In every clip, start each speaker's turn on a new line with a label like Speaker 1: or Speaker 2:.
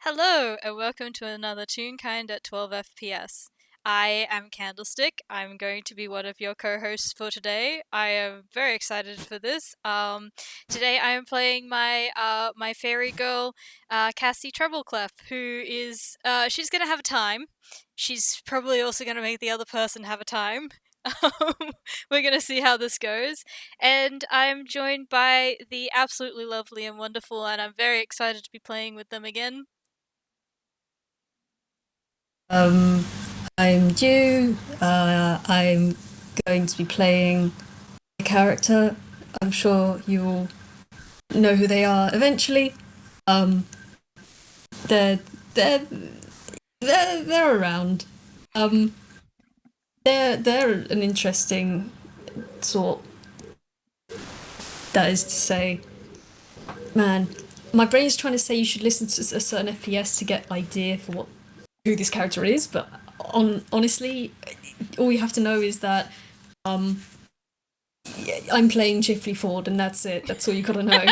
Speaker 1: Hello, and welcome to another Toonkind at 12 FPS. I am Candlestick. I'm going to be one of your co-hosts for today. I am very excited for this. Today I am playing my fairy girl, Cassie Trebleclef, who is she's gonna have a time. She's probably also gonna make the other person have a time. We're gonna see how this goes. And I'm joined by the absolutely lovely and wonderful, and I'm very excited to be playing with them again.
Speaker 2: Um, I'm Dew. I'm going to be playing a character. I'm sure you'll know who they are eventually. Um, they're they're they're around. Um, they're an interesting sort. That is to say, man, my brain's trying to say you should listen to a certain FPS to get idea for what who this character is, but honestly, all you have to know is that um I'm playing Chifley Ford, and that's it. That's all you gotta know.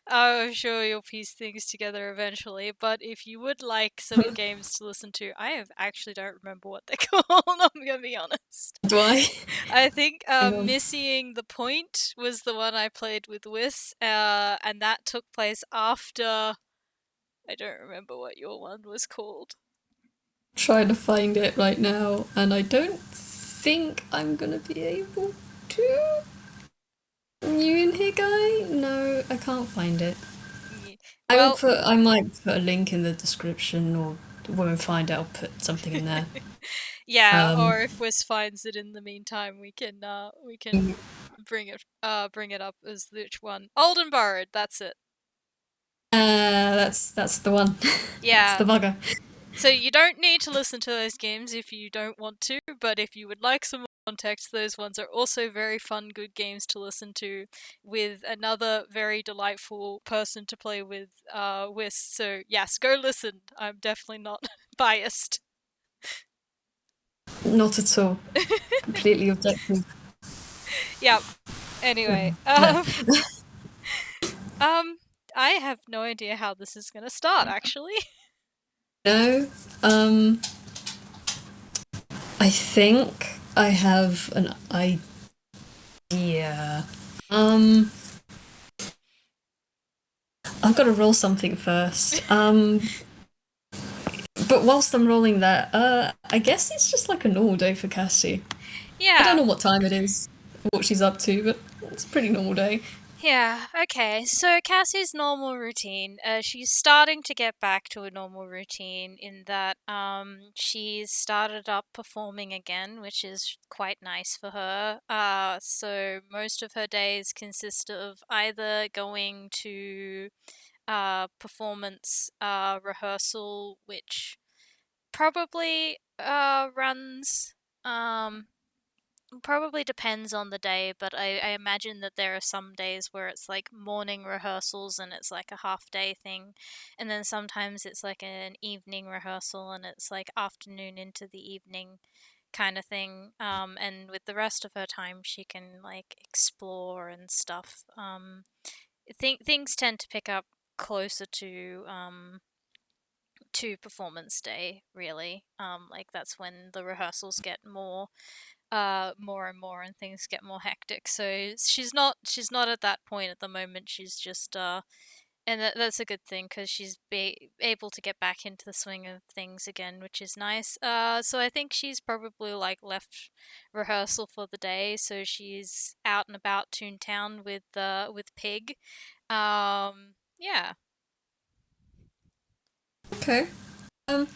Speaker 1: I'm sure you'll piece things together eventually, but if you would like some games to listen to, actually don't remember what they're called, I'm gonna be honest.
Speaker 2: Do I?
Speaker 1: I think
Speaker 2: Hang on.
Speaker 1: Missying the Point was the one I played with Wiss, and that took place after. I don't remember what your one was called.
Speaker 2: Trying to find it right now, and I don't think I'm gonna be able to. You in here, guy? No, I can't find it.
Speaker 1: Yeah.
Speaker 2: I will
Speaker 1: Well,
Speaker 2: put. I might put a link in the description, or when we find it, I'll put something in there.
Speaker 1: yeah,
Speaker 2: Um,
Speaker 1: or if Wiss finds it in the meantime, we can bring it up as which one. Old and Borrowed, that's it.
Speaker 2: that's the one. That's
Speaker 1: Yeah.
Speaker 2: the bugger.
Speaker 1: So you don't need to listen to those games if you don't want to, but if you would like some more context, those ones are also very fun, good games to listen to with another very delightful person to play with. So yes, go listen. I'm definitely not biased.
Speaker 2: Not at all. Completely objective.
Speaker 1: Yep. Anyway,
Speaker 2: No.
Speaker 1: um, I have no idea how this is gonna start. Actually,
Speaker 2: No. I think I have an idea. Um, I've got to roll something first. But whilst I'm rolling that, I guess it's just like a normal day for Cassie. I don't
Speaker 1: yeah.
Speaker 2: know what time it is, what she's up to, but it's a pretty normal day.
Speaker 1: Yeah, okay. So Cassie's normal routine, she's starting to get back to a normal routine in that she's started up performing again, which is quite nice for her. So most of her days consist of either going to performance rehearsal, which probably runs um probably depends on the day, but I imagine that there are some days where it's like morning rehearsals and it's like a half day thing, and then sometimes it's like an evening rehearsal and it's like afternoon into the evening kind of thing. And with the rest of her time, she can like explore and stuff. Things tend to pick up closer to performance day, really. Like that's when the rehearsals get more and more and things get more hectic. So she's not at that point at the moment. She's just and that's a good thing because she's able to get back into the swing of things again, which is nice. So I think she's probably like left rehearsal for the day, so she's out and about Toontown with Pig. Yeah.
Speaker 2: Okay. Um,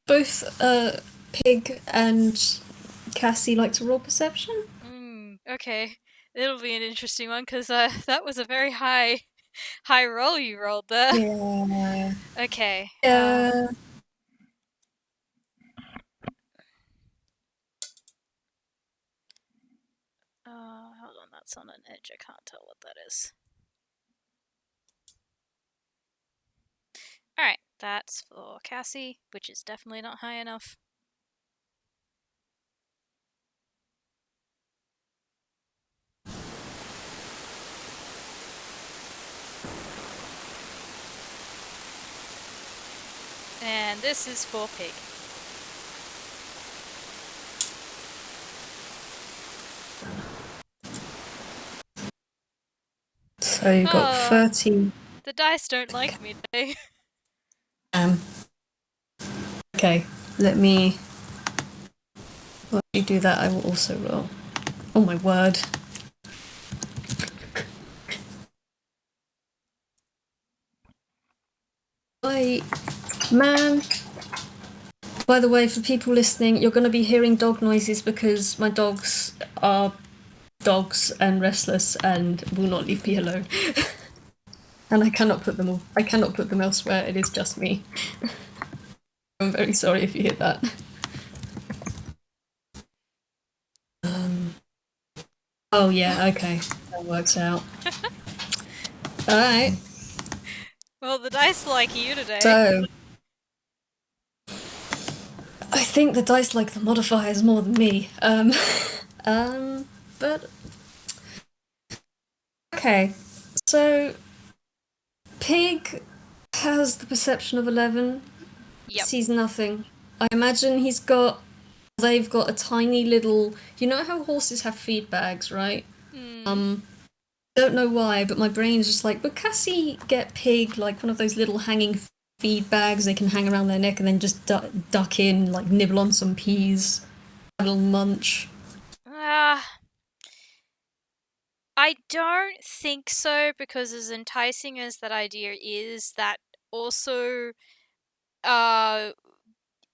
Speaker 2: both Pig and Cassie like to roll perception.
Speaker 1: Okay. It'll be an interesting one because that was a very high roll you rolled there.
Speaker 2: Yeah.
Speaker 1: Okay.
Speaker 2: Yeah.
Speaker 1: Hold on, that's on an edge. I can't tell what that is. Alright, that's for Cassie, which is definitely not high enough. And this is for Pig.
Speaker 2: So you got
Speaker 1: Oh,
Speaker 2: 30.
Speaker 1: the dice don't like me today.
Speaker 2: Um, okay, let me. While you do that, I will also roll. Oh my word. I. Man. By the way, for people listening, you're going to be hearing dog noises because my dogs are dogs and restless and will not leave me alone. And I cannot put them all. I cannot put them elsewhere. It is just me. I'm very sorry if you hear that. Oh yeah, okay, that works out. All right.
Speaker 1: Well, the dice like you today.
Speaker 2: So I think the dice like the modifiers more than me. But okay. So Pig has the perception of 11.
Speaker 1: Yep.
Speaker 2: Sees nothing. I imagine they've got a tiny little. You know how horses have feed bags, right?
Speaker 1: Hmm.
Speaker 2: Um, don't know why, but my brain's just like, would Cassie get Pig like one of those little hanging feed bags they can hang around their neck and then just duck in, like nibble on some peas, have a little munch?
Speaker 1: Uh, I don't think so, because as enticing as that idea is, that also uh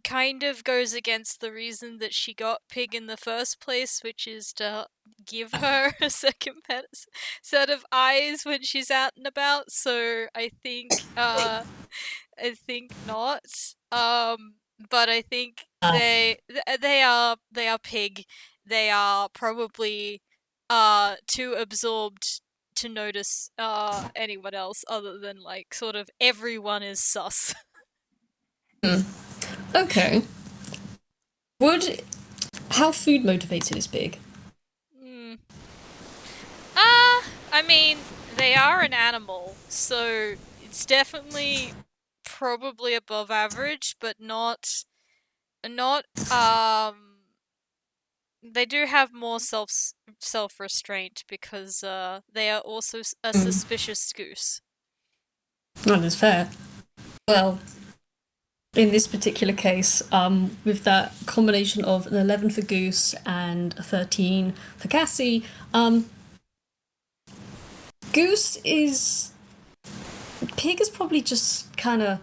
Speaker 1: kind of goes against the reason that she got Pig in the first place, which is to give her a second set of eyes when she's out and about. So I think not. But I think they are Pig. They are probably too absorbed to notice anyone else other than, like, sort of everyone is sus.
Speaker 2: Okay. Would how food motivated is Pig?
Speaker 1: Hmm. I mean, they are an animal, so it's definitely probably above average, but not they do have more self restraint because they are also a
Speaker 2: Mm,
Speaker 1: suspicious goose.
Speaker 2: that is fair. Well, in this particular case, with that combination of an 11 for Goose and a 13 for Cassie, Goose is. Pig is probably just kind of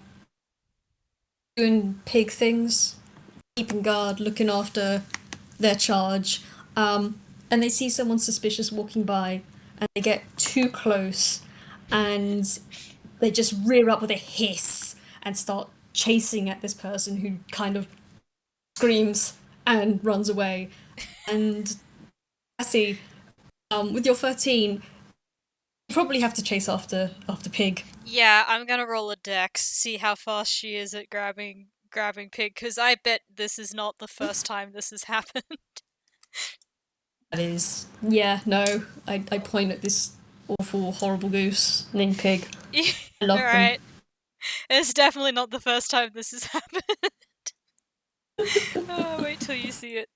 Speaker 2: doing pig things, keeping guard, looking after their charge, and they see someone suspicious walking by, and they get too close, and they just rear up with a hiss and start chasing at this person who kind of screams and runs away. And Cassie, with your 13, you probably have to chase after Pig.
Speaker 1: Yeah, I'm gonna roll a dex, see how fast she is at grabbing Pig, because I bet this is not the first time this has happened.
Speaker 2: That is, yeah, no, I point at this awful, horrible goose named Pig. I love them.
Speaker 1: Alright. It's definitely not the first time this has happened. Oh, wait till you see it.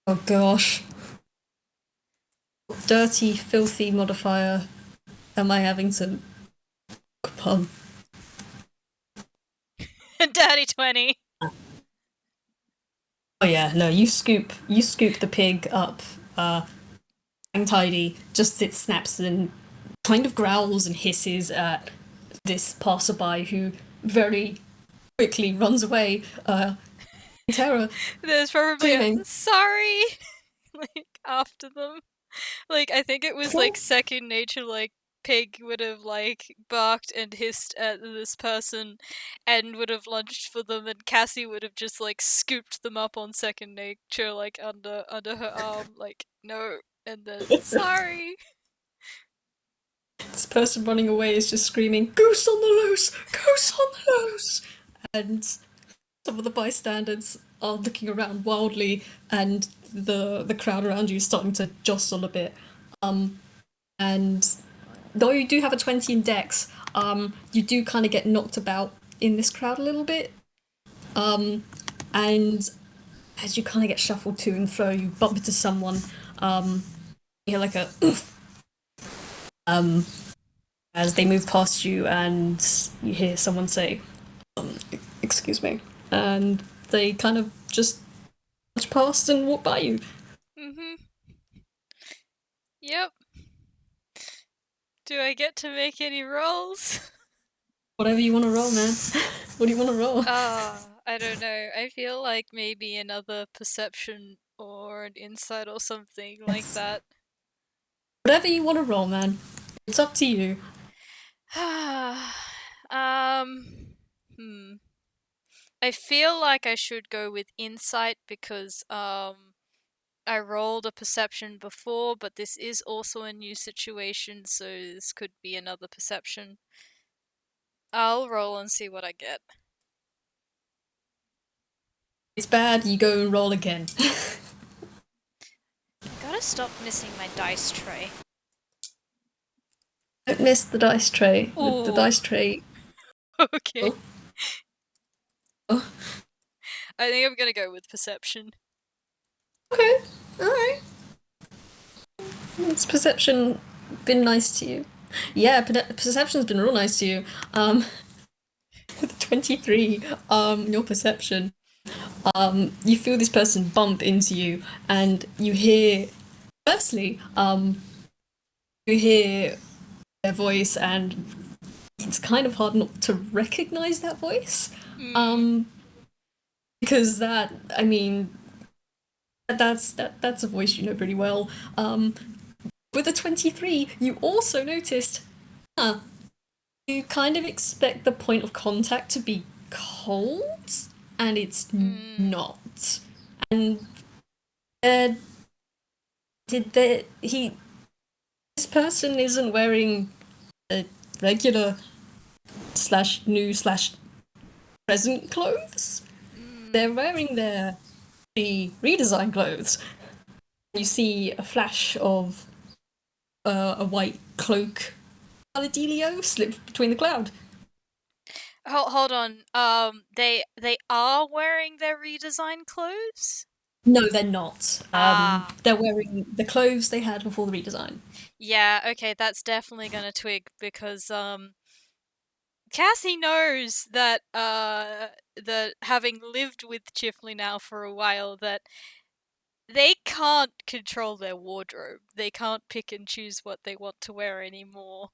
Speaker 2: Oh gosh. Dirty, filthy modifier am I having to look upon?
Speaker 1: Daddy 20.
Speaker 2: Oh yeah, no, you scoop the pig up, and tidy, just it snaps and kind of growls and hisses at this passerby who very quickly runs away, in terror,
Speaker 1: There's probably a
Speaker 2: screaming.
Speaker 1: sorry, like, after them. Like, I think it was like second nature, like, Pig would have, like, barked and hissed at this person and would have lunged for them, and Cassie would have just, like, scooped them up on second nature, like, under her arm, like, no, and then sorry.
Speaker 2: This person running away is just screaming, "Goose on the loose! Goose on the loose!" And some of the bystanders are looking around wildly, and the crowd around you is starting to jostle a bit. And though you do have a 20 in Dex, you do kind of get knocked about in this crowd a little bit. And as you kind of get shuffled to and fro, you bump into someone. You hear like a um, as they move past you, and you hear someone say, "Excuse me," and they kind of just march past and walk by you.
Speaker 1: Mm-hmm. Yep. Do I get to make any rolls?
Speaker 2: Whatever you want to roll, man. What do you want to roll?
Speaker 1: I don't know. I feel like maybe another perception or an insight or something like
Speaker 2: Yes.
Speaker 1: that.
Speaker 2: Whatever you want to roll, man. It's up to you.
Speaker 1: um, hmm. I feel like I should go with insight because I rolled a perception before, but this is also a new situation, so this could be another perception. I'll roll and see what I get.
Speaker 2: It's bad, you go and roll again.
Speaker 1: Gotta stop missing my dice tray.
Speaker 2: Don't miss the dice tray. The
Speaker 1: Ooh,
Speaker 2: dice tray.
Speaker 1: okay.
Speaker 2: Oh, oh,
Speaker 1: I think I'm gonna go with perception.
Speaker 2: okay. Alright. Has perception been nice to you? Yeah, perception's been real nice to you. With 23, your perception, you feel this person bump into you, and you hear, firstly, you hear their voice, and it's kind of hard not to recognize that voice.
Speaker 1: Mm,
Speaker 2: Um, because that, I mean, that's a voice you know pretty well. With a 23, you also noticed, huh, you kind of expect the point of contact to be cold, and it's
Speaker 1: mm,
Speaker 2: not. And uh, did the he this person isn't wearing a regular slash new slash present clothes.
Speaker 1: mm.
Speaker 2: They're wearing their the redesigned clothes. You see a flash of a white cloak Aladelio slip between the cloud.
Speaker 1: Hold on. They are wearing their redesigned clothes.
Speaker 2: No, they're not.
Speaker 1: Ah,
Speaker 2: They're wearing the clothes they had before the redesign.
Speaker 1: yeah. Okay, that's definitely gonna twig because Cassie knows that having lived with Chifley now for a while that they can't control their wardrobe. They can't pick and choose what they want to wear anymore.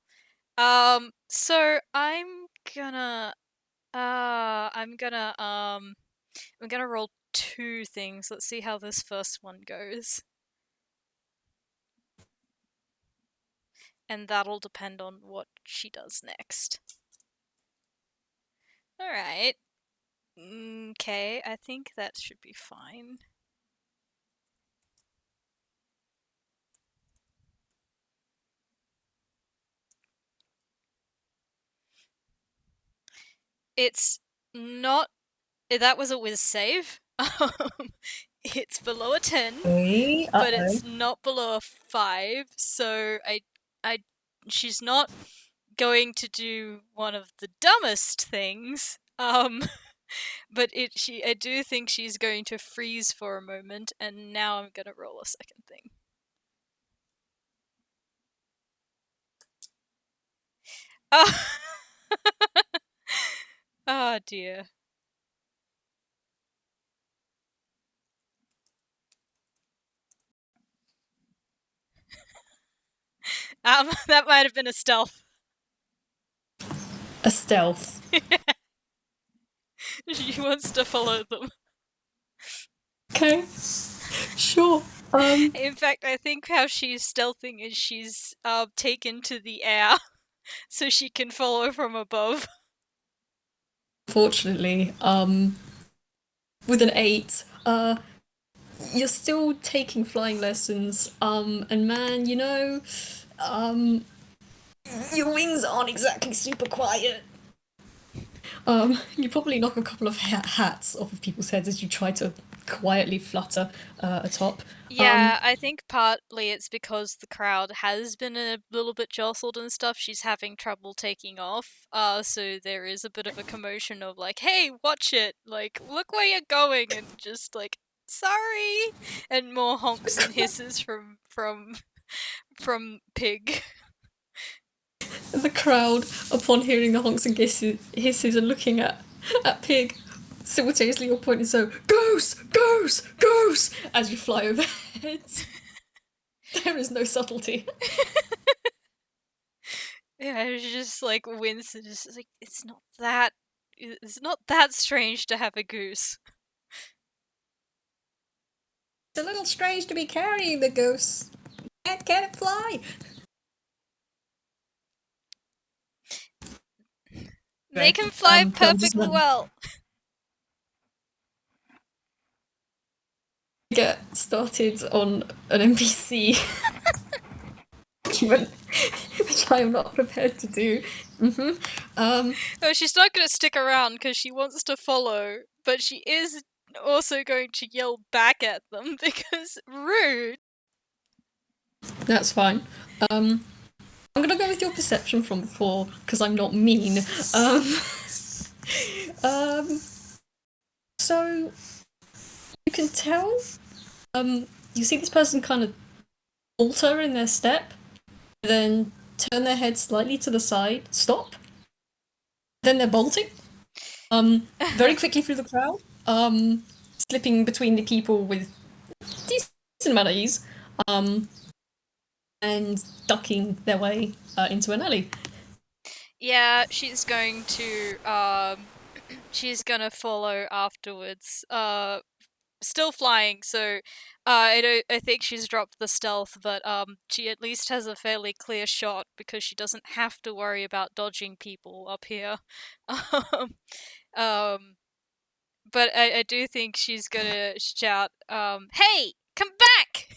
Speaker 1: So I'm gonna I'm gonna roll two things. Let's see how this first one goes. And that'll depend on what she does next. Alright. Okay, I think that should be fine. It's not. That was a whiz save. It's below a 10,
Speaker 2: Okay,
Speaker 1: but
Speaker 2: uh-oh.
Speaker 1: it's not below a 5, so I. She's not going to do one of the dumbest things. But I do think she's going to freeze for a moment, and now I'm gonna roll a second thing. Oh, oh dear. That might have been a stealth.
Speaker 2: A stealth.
Speaker 1: She wants to follow them.
Speaker 2: Okay, sure.
Speaker 1: In fact, I think how she's stealthing is she's taken to the air so she can follow from above.
Speaker 2: Fortunately, with an 8, you're still taking flying lessons, and man, um, your wings aren't exactly super quiet. You probably knock a couple of hats off of people's heads as you try to quietly flutter atop.
Speaker 1: Yeah, I think partly it's because the crowd has been a little bit jostled and stuff. She's having trouble taking off. So there is a bit of a commotion of like, "Hey, watch it! Like, look where you're going!" and just like, "Sorry!" and more honks and hisses from Pig.
Speaker 2: The crowd, upon hearing the honks and hisses, and looking at Pig, simultaneously all pointing so goose, goose, goose as you fly overhead. There is no subtlety.
Speaker 1: Yeah, she just like winces. It's like it's not that strange to have a goose.
Speaker 2: It's a little strange to be carrying the goose. Can it fly?
Speaker 1: They can fly
Speaker 2: Girl just
Speaker 1: perfectly well.
Speaker 2: get started on an NPC document, which I am not prepared to do.
Speaker 1: No, she's not going to stick around because she wants to follow, but she is also going to yell back at them because rude.
Speaker 2: That's fine. I'm gonna go with your perception from before because I'm not mean. Um, so you can tell. You see this person kind of alter in their step, then turn their head slightly to the side, stop, then they're bolting. Very quickly through the crowd. Slipping between the people with decent amount of ease. And ducking their way into an alley.
Speaker 1: Yeah, she's going to she's gonna follow afterwards. Still flying, so I think she's dropped the stealth, but she at least has a fairly clear shot because she doesn't have to worry about dodging people up here. um, but I do think she's gonna shout, "Hey, come back!"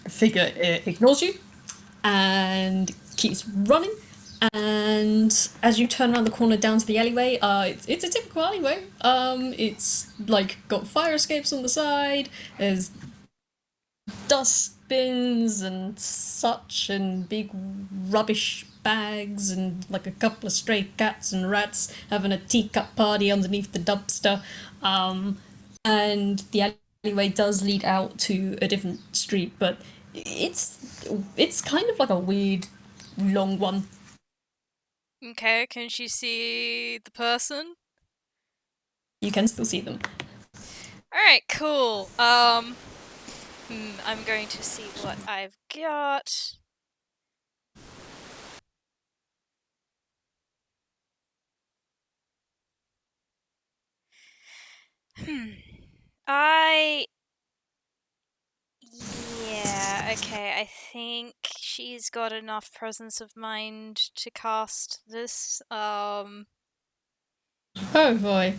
Speaker 2: Figure ignores you and keeps running. And as you turn around the corner down to the alleyway, it's a typical alleyway. It's like got fire escapes on the side. There's dustbins and such, and big rubbish bags, and like a couple of stray cats and rats having a teacup party underneath the dumpster. And the alleyway does lead out to a different street, but it's kind of like a weird long one.
Speaker 1: Okay, can she see the person?
Speaker 2: You can still see them.
Speaker 1: Alright, cool. I'm going to see what I've got. I. Yeah, okay, I think she's got enough presence of mind to cast this.
Speaker 2: Oh boy.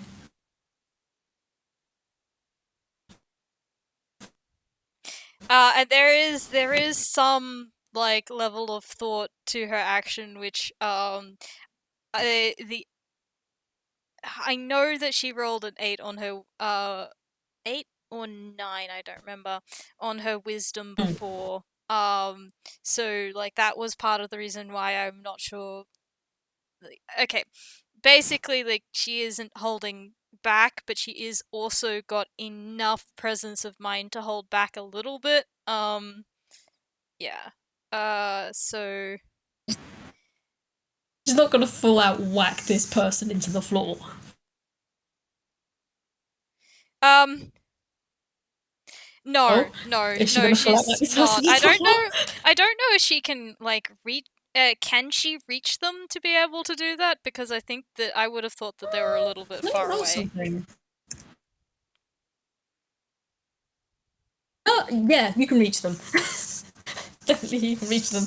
Speaker 1: And there is some like level of thought to her action, which the I know that she rolled an 8 on her 8 or 9, I don't remember, on her wisdom before. So like that was part of the reason why I'm not sure. Okay, basically, like she isn't holding back, but she is also got enough presence of mind to hold back a little bit. Yeah. So
Speaker 2: She's not gonna full out whack this person into the floor.
Speaker 1: um
Speaker 2: Oh,
Speaker 1: no,
Speaker 2: is she
Speaker 1: no,
Speaker 2: gonna full out whack
Speaker 1: she's
Speaker 2: this
Speaker 1: not.
Speaker 2: person into the floor?
Speaker 1: I don't know if she can like reach. Can she reach them to be able to do that? Because I think that I would have thought that they were a little bit
Speaker 2: Let me
Speaker 1: far
Speaker 2: roll
Speaker 1: away.
Speaker 2: something. Oh, yeah, you can reach them. Definitely, you can reach them.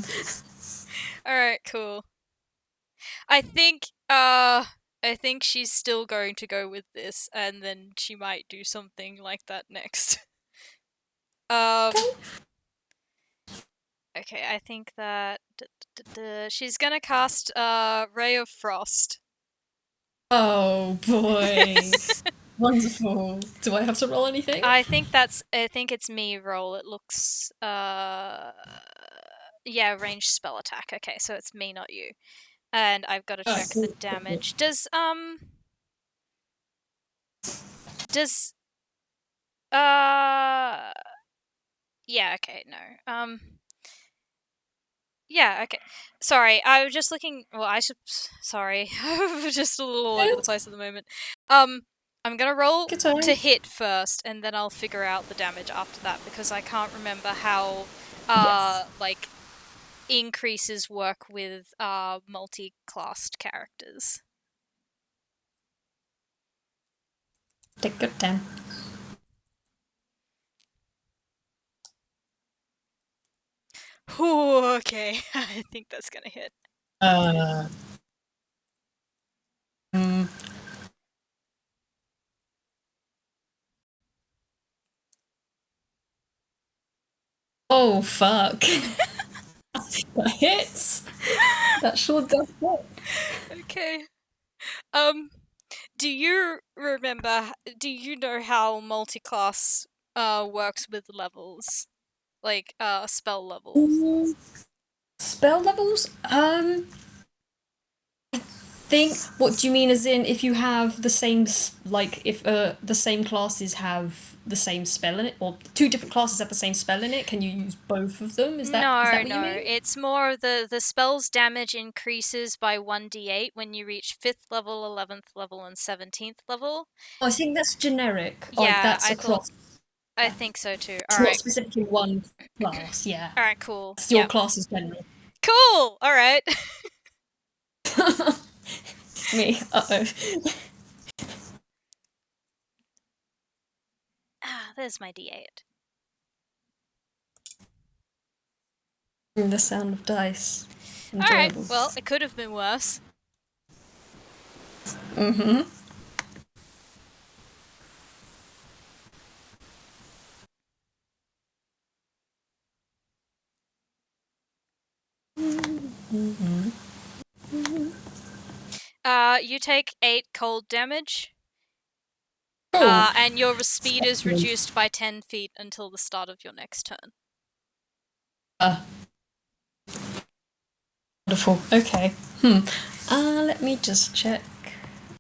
Speaker 1: All right, cool. I think she's still going to go with this, and then she might do something like that next. um. Okay, I think that she's gonna cast Ray of Frost.
Speaker 2: Oh boy. Wonderful. Do I have to roll anything?
Speaker 1: I think it's me roll. It looks yeah, ranged spell attack. Okay, so it's me, not you. And I've got to
Speaker 2: Oh,
Speaker 1: check the
Speaker 2: cool.
Speaker 1: damage. Does uh yeah, okay, no. Yeah, okay. Sorry, I was just looking. Well, I should. Sorry, I'm just a little all over the
Speaker 2: Good.
Speaker 1: place at the moment. Um, I'm gonna roll
Speaker 2: Good time.
Speaker 1: to hit first, and then I'll figure out the damage after that because I can't remember how
Speaker 2: Yes.
Speaker 1: like increases work with multi-classed characters.
Speaker 2: Take good time.
Speaker 1: Ooh, okay, I think that's gonna hit.
Speaker 2: Uh, mm, oh, fuck. That hits. That sure does hit.
Speaker 1: Okay. Um, do you remember? Do you know how multi-class works with levels? Like spell levels.
Speaker 2: Mm, spell levels? Think. What do you mean? As in, if you have the same, like, if the same classes have the same spell in it, or two different classes have the same spell in it, can you use both of them? Is that
Speaker 1: No,
Speaker 2: what you
Speaker 1: no.
Speaker 2: mean?
Speaker 1: It's more the spell's damage increases by 1d8 when you reach 5th level, 11th level, and 17th level.
Speaker 2: Oh, I think that's generic. Like
Speaker 1: Yeah,
Speaker 2: that's across.
Speaker 1: I think so too.
Speaker 2: It's not specifically one class. Yeah,
Speaker 1: All right, cool.
Speaker 2: it's your
Speaker 1: Yep.
Speaker 2: class is general.
Speaker 1: Cool. All right.
Speaker 2: Me. Uh-oh.
Speaker 1: There's my d8.
Speaker 2: The sound of dice.
Speaker 1: All right.
Speaker 2: Enjoyable.
Speaker 1: Well, it could have been worse.
Speaker 2: Mm-hmm. Mm-hmm.
Speaker 1: You take 8 cold damage.
Speaker 2: Cool.
Speaker 1: And your speed is
Speaker 2: Excellent.
Speaker 1: reduced by 10 feet until the start of your next turn.
Speaker 2: Uh, Wonderful. Okay. Let me just check.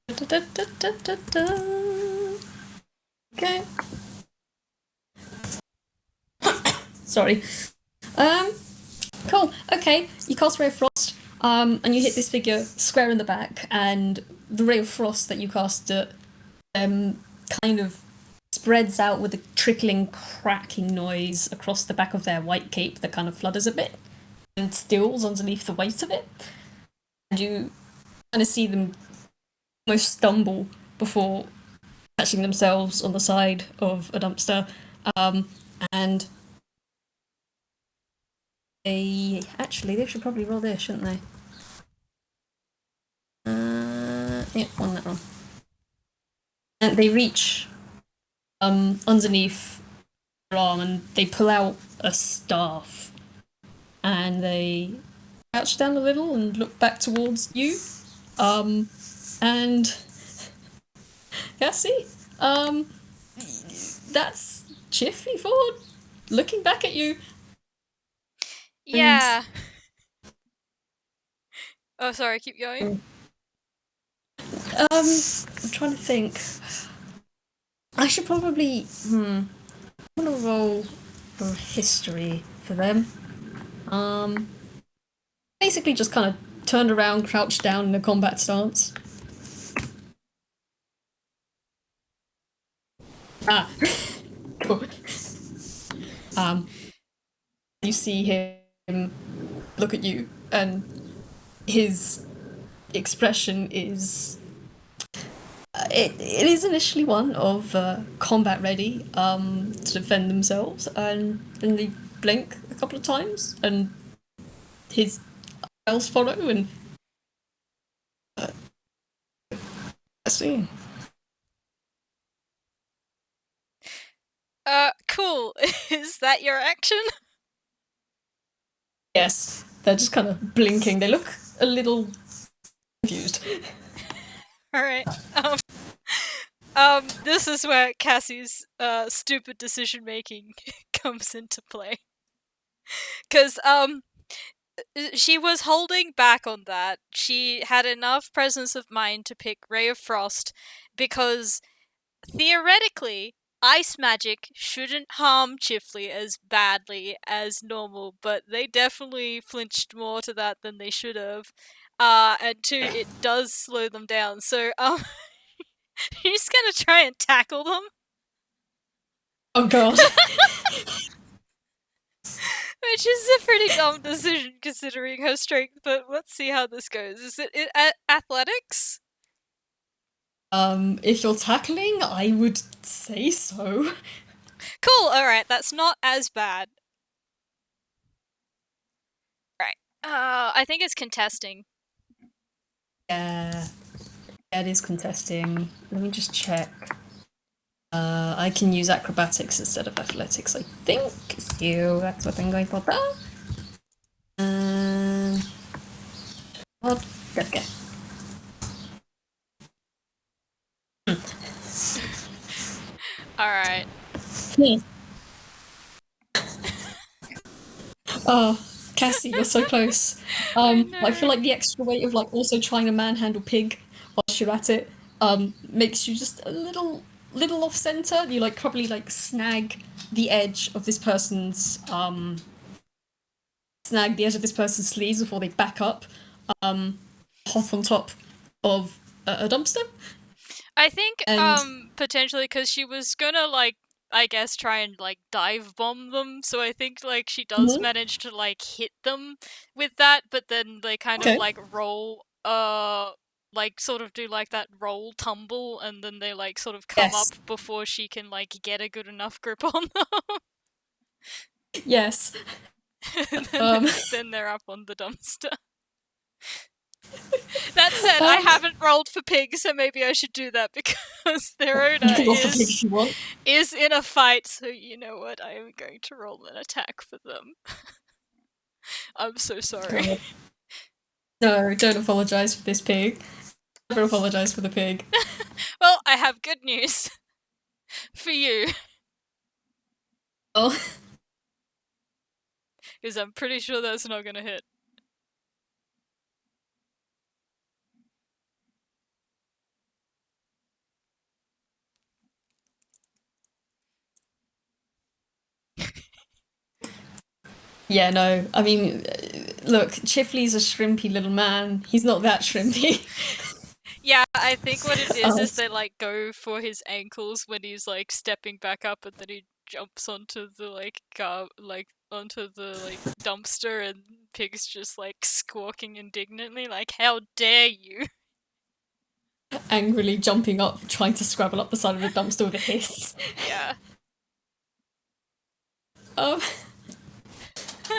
Speaker 2: Da-da-da-da-da-da. Okay. Sorry. Um. Cool. Okay. You cast Ray of Frost. And you hit this figure square in the back, and the ray of frost that you cast kind of spreads out with a trickling, cracking noise across the back of their white cape that kind of flutters a bit and stills underneath the weight of it. And you kind of see them almost stumble before catching themselves on the side of a dumpster. Um, and they should probably roll this, shouldn't they? Yeah, on that one. And they reach underneath their arm and they pull out a staff and they crouch down a little and look back towards you. And Cassie, that's Chifley Ford looking back at you.
Speaker 1: Yeah. Oh, sorry, keep going.
Speaker 2: I'm trying to think. I should probably. I'm gonna roll for history for them. Um, Basically just kind of turned around, crouched down in a combat stance. Ah, cool. Um, you see him look at you, and his expression is. It is initially one of combat ready to defend themselves, and then they blink a couple of times, and his spells follow, and I see.
Speaker 1: Cool. Is that your action?
Speaker 2: Yes, they're just kind of blinking. They look a little confused.
Speaker 1: All right. this is where Cassie's stupid decision making comes into play. Because she was holding back on that. She had enough presence of mind to pick Ray of Frost because theoretically, ice magic shouldn't harm Chifley as badly as normal, but they definitely flinched more to that than they should have. And two, it does slow them down. So, she's gonna try and tackle them,
Speaker 2: Oh god.
Speaker 1: which is a pretty dumb decision considering her strength. But let's see how this goes. Is it athletics?
Speaker 2: If you're tackling, I would say so.
Speaker 1: Cool. All right, that's not as bad. Right. I think it's contesting.
Speaker 2: Yeah, it is contesting. Let me just check. I can use acrobatics instead of athletics, I think. So that's what I'm going for there. What? Okay.
Speaker 1: All right.
Speaker 2: Oh, Cassie, you're so close. I feel like the extra weight of like also trying to manhandle Pig whilst you're at it, makes you just a little off center. You like probably like snag the edge of this person's sleeves before they back up, hop on top of a dumpster.
Speaker 1: I think
Speaker 2: And
Speaker 1: potentially because she was gonna like I guess try and like dive bomb them, so I think like she does
Speaker 2: Mhm.
Speaker 1: manage to like hit them with that, but then they kind of
Speaker 2: Okay.
Speaker 1: like roll like sort of do like that roll tumble and then they like sort of come up
Speaker 2: Yes.
Speaker 1: before she can like get a good enough grip on them.
Speaker 2: Yes.
Speaker 1: And then,
Speaker 2: Um,
Speaker 1: then they're up on the dumpster. That said, I
Speaker 2: um,
Speaker 1: haven't rolled for Pig, so maybe I should do that because their
Speaker 2: you
Speaker 1: owner
Speaker 2: can roll for Pig if you want.
Speaker 1: is in a fight, so you know what? I am going to roll an attack for them. I'm so sorry.
Speaker 2: God. No, don't apologize for this pig. Never apologize for the pig.
Speaker 1: Well, I have good news for you,
Speaker 2: Oh,
Speaker 1: because I'm pretty sure that's not gonna hit.
Speaker 2: yeah, no. I mean, look, Chifley's a shrimpy little man. He's not that shrimpy.
Speaker 1: Yeah, I think what it
Speaker 2: Oh,
Speaker 1: is they like go for his ankles when he's like stepping back up, and then he jumps onto the like onto the like dumpster, and Pig's just like squawking indignantly, like "How dare you!"
Speaker 2: angrily jumping up, trying to scrabble up the side of the dumpster with a hiss.
Speaker 1: Yeah.
Speaker 2: Um,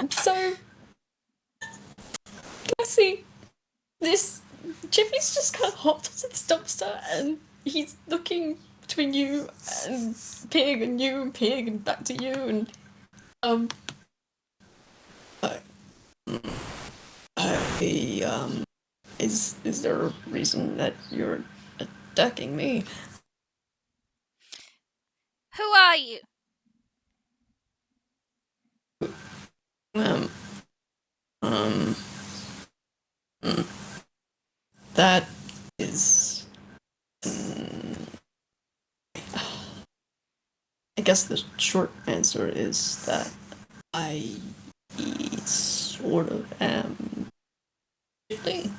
Speaker 2: so, Cassie, this Chifley's just kind of hopped onto this dumpster and he's looking between you and Pig and you and Pig and back to you and um I is there a reason that you're attacking me?
Speaker 1: Who are you?
Speaker 2: Um um mm, that is I guess the short answer is that I sort of am Chifley.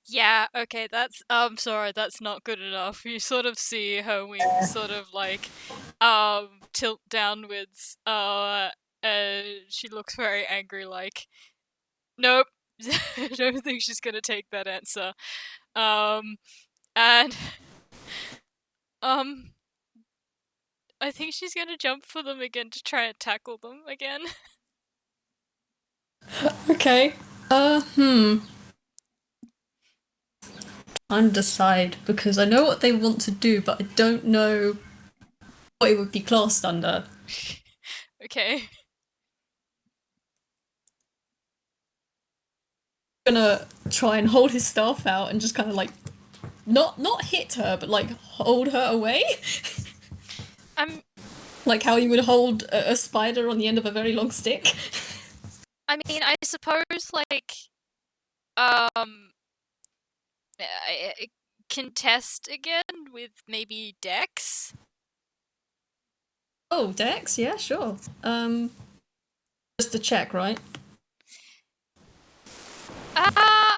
Speaker 1: Yeah, okay, that's sorry, that's not good enough. You sort of see her wings sort of like tilt downwards. She looks very angry like, "Nope." I don't think she's going to take that answer. Um and um I think she's going to jump for them again to try and tackle them again.
Speaker 2: Okay. Hmm. Undecide because I know what they want to do, but I don't know what it would be classed under.
Speaker 1: Okay.
Speaker 2: gonna try and hold his staff out and just kind of like not hit her, but like hold her away,
Speaker 1: I'm.
Speaker 2: like how you would hold a spider on the end of a very long stick.
Speaker 1: I mean, I suppose like um, contest again with maybe Dex.
Speaker 2: Oh, Dex, yeah, sure. Just a check, right?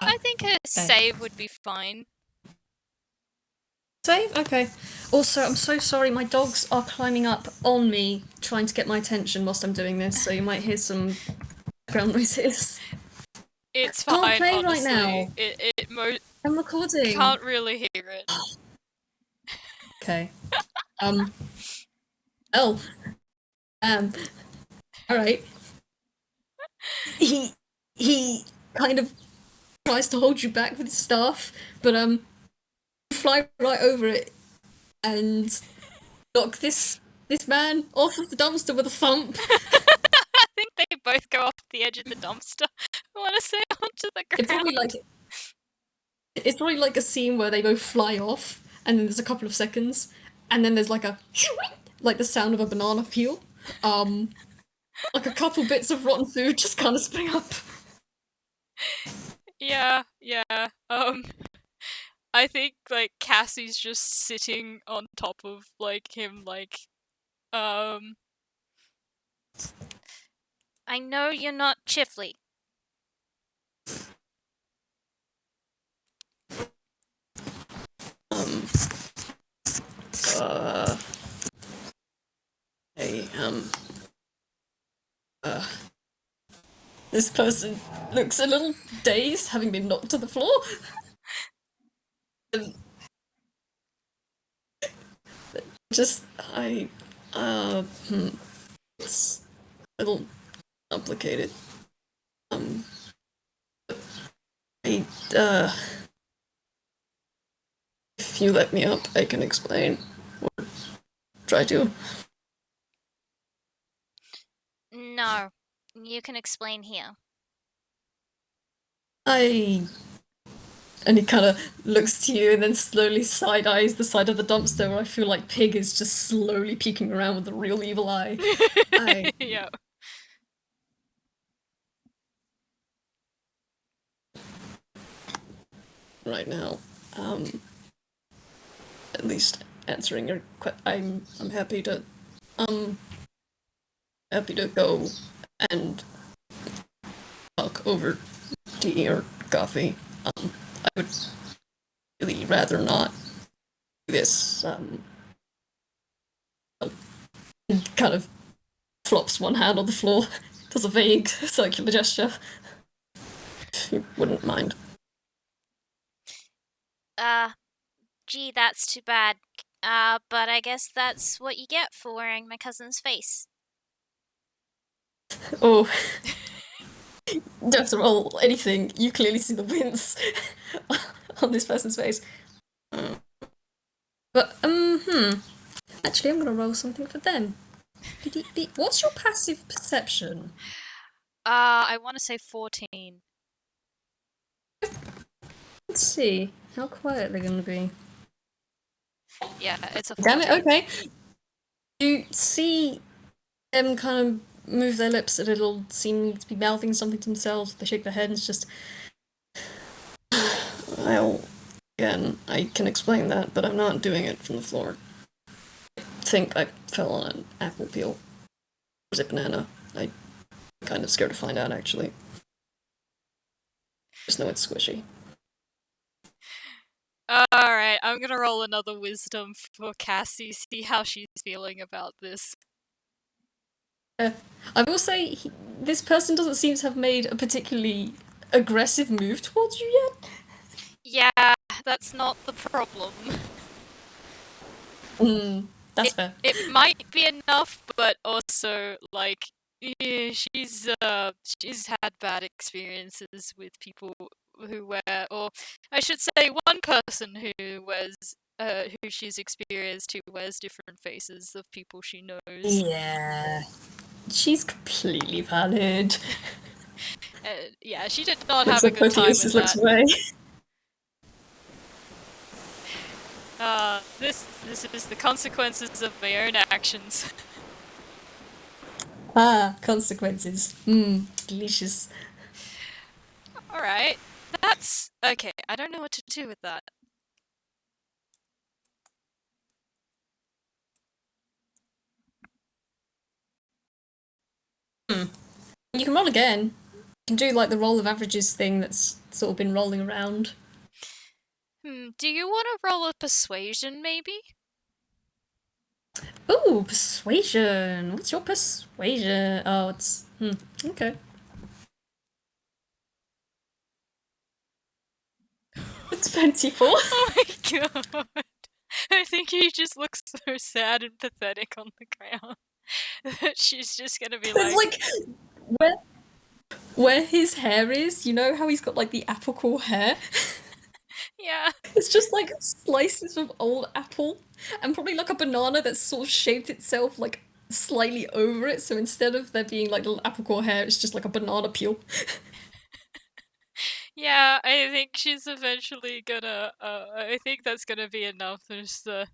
Speaker 1: I think a
Speaker 2: Okay.
Speaker 1: save would be fine.
Speaker 2: Save? Okay. Also, I'm so sorry, my dogs are climbing up on me, trying to get my attention whilst I'm doing this, so you might hear some background noises.
Speaker 1: It's
Speaker 2: Can't
Speaker 1: fine,
Speaker 2: play right
Speaker 1: honestly.
Speaker 2: now. I'm recording.
Speaker 1: Can't really hear it.
Speaker 2: Okay. Um. Oh. Um. All right. He kind of tries to hold you back with his staff, but you fly right over it and knock this man off of the dumpster with a thump.
Speaker 1: I think they both go off the edge of the dumpster. I want to say onto the
Speaker 2: It
Speaker 1: ground.
Speaker 2: probably like it's probably like a scene where they both fly off, and then there's a couple of seconds, and then there's like a like the sound of a banana peel. Like a couple bits of rotten food just kind of spring up.
Speaker 1: Yeah. I think like Cassie's just sitting on top of like him, like, um. I know you're not Chifley.
Speaker 2: Um. Uh. Hey. This person looks a little dazed, having been knocked to the floor. And just it's a little complicated. Um, I if you let me up, I can explain or try to.
Speaker 1: No, you can explain here.
Speaker 2: I and he kind of looks to you and then slowly side eyes the side of the dumpster where I feel like Pig is just slowly peeking around with a real evil eye. I
Speaker 1: Yeah.
Speaker 2: right now, at least answering your I'm um happy to go and talk over tea or coffee. I would really rather not do this. Kind of flops one hand on the floor, does a vague circular gesture. If you wouldn't mind.
Speaker 1: Gee, that's too bad. But I guess that's what you get for wearing my cousin's face.
Speaker 2: Oh, don't have to roll anything. You clearly see the wince on this person's face. But actually, I'm gonna roll something for them. What's your passive perception?
Speaker 1: I want to say 14.
Speaker 2: Let's see. How quiet they're gonna be.
Speaker 1: Yeah, it's a 14.
Speaker 2: Damn it, okay. You see them kind of move their lips a little, seem to be mouthing something to themselves. They shake their heads, just. Well, again, I can explain that, but I'm not doing it from the floor. I think I fell on an apple peel. Or was it banana? I'm kind of scared to find out, actually. Just know it's squishy.
Speaker 1: Alright, I'm gonna roll another wisdom for Cassie, see how she's feeling about this.
Speaker 2: I will say, this person doesn't seem to have made a particularly aggressive move towards you yet.
Speaker 1: Yeah, that's not the problem.
Speaker 2: That's fair.
Speaker 1: It might be enough, but also, like, yeah, she's had bad experiences with people who wear, or I should say, one person who wears, who she's experienced who wears different faces of people she knows.
Speaker 2: Yeah. She's completely valid.
Speaker 1: Yeah, she did not
Speaker 2: Looks
Speaker 1: have a
Speaker 2: like
Speaker 1: good time with
Speaker 2: Apotheosis looks
Speaker 1: that.
Speaker 2: away.
Speaker 1: This is the consequences of my own actions.
Speaker 2: Ah, consequences. Mmm, delicious.
Speaker 1: All right, that's okay. I don't know what to do with that.
Speaker 2: Hmm. You can roll again. You can do like the roll of averages thing that's sort of been rolling around.
Speaker 1: Do you want to roll a persuasion, maybe?
Speaker 2: Ooh, persuasion. What's your persuasion? Oh, it's okay. It's 24.
Speaker 1: Oh my god! I think he just looks so sad and pathetic on the ground that she's just gonna be
Speaker 2: It's
Speaker 1: like,
Speaker 2: like where where his hair is. You know how he's got like the apple core hair.
Speaker 1: yeah,
Speaker 2: It's just like slices of old apple, and probably like a banana that's sort of shaped itself like slightly over it. So instead of there being like little apple core hair, it's just like a banana peel.
Speaker 1: yeah. I think she's eventually gonna. I think that's gonna be enough. There's the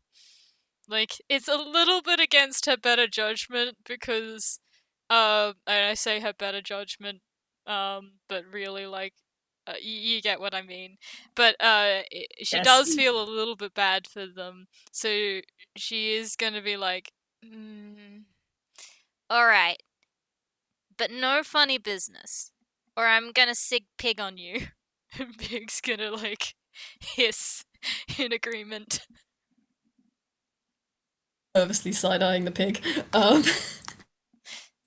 Speaker 1: like, it's a little bit against her better judgment because, and I say her better judgment, but really like, you get what I mean. But she
Speaker 2: Yes.
Speaker 1: does feel a little bit bad for them, so she is gonna be like, mm, all right, but no funny business, or I'm gonna sig pig on you. And Pig's gonna like hiss in agreement.
Speaker 2: Nervously side-eyeing the pig. Um,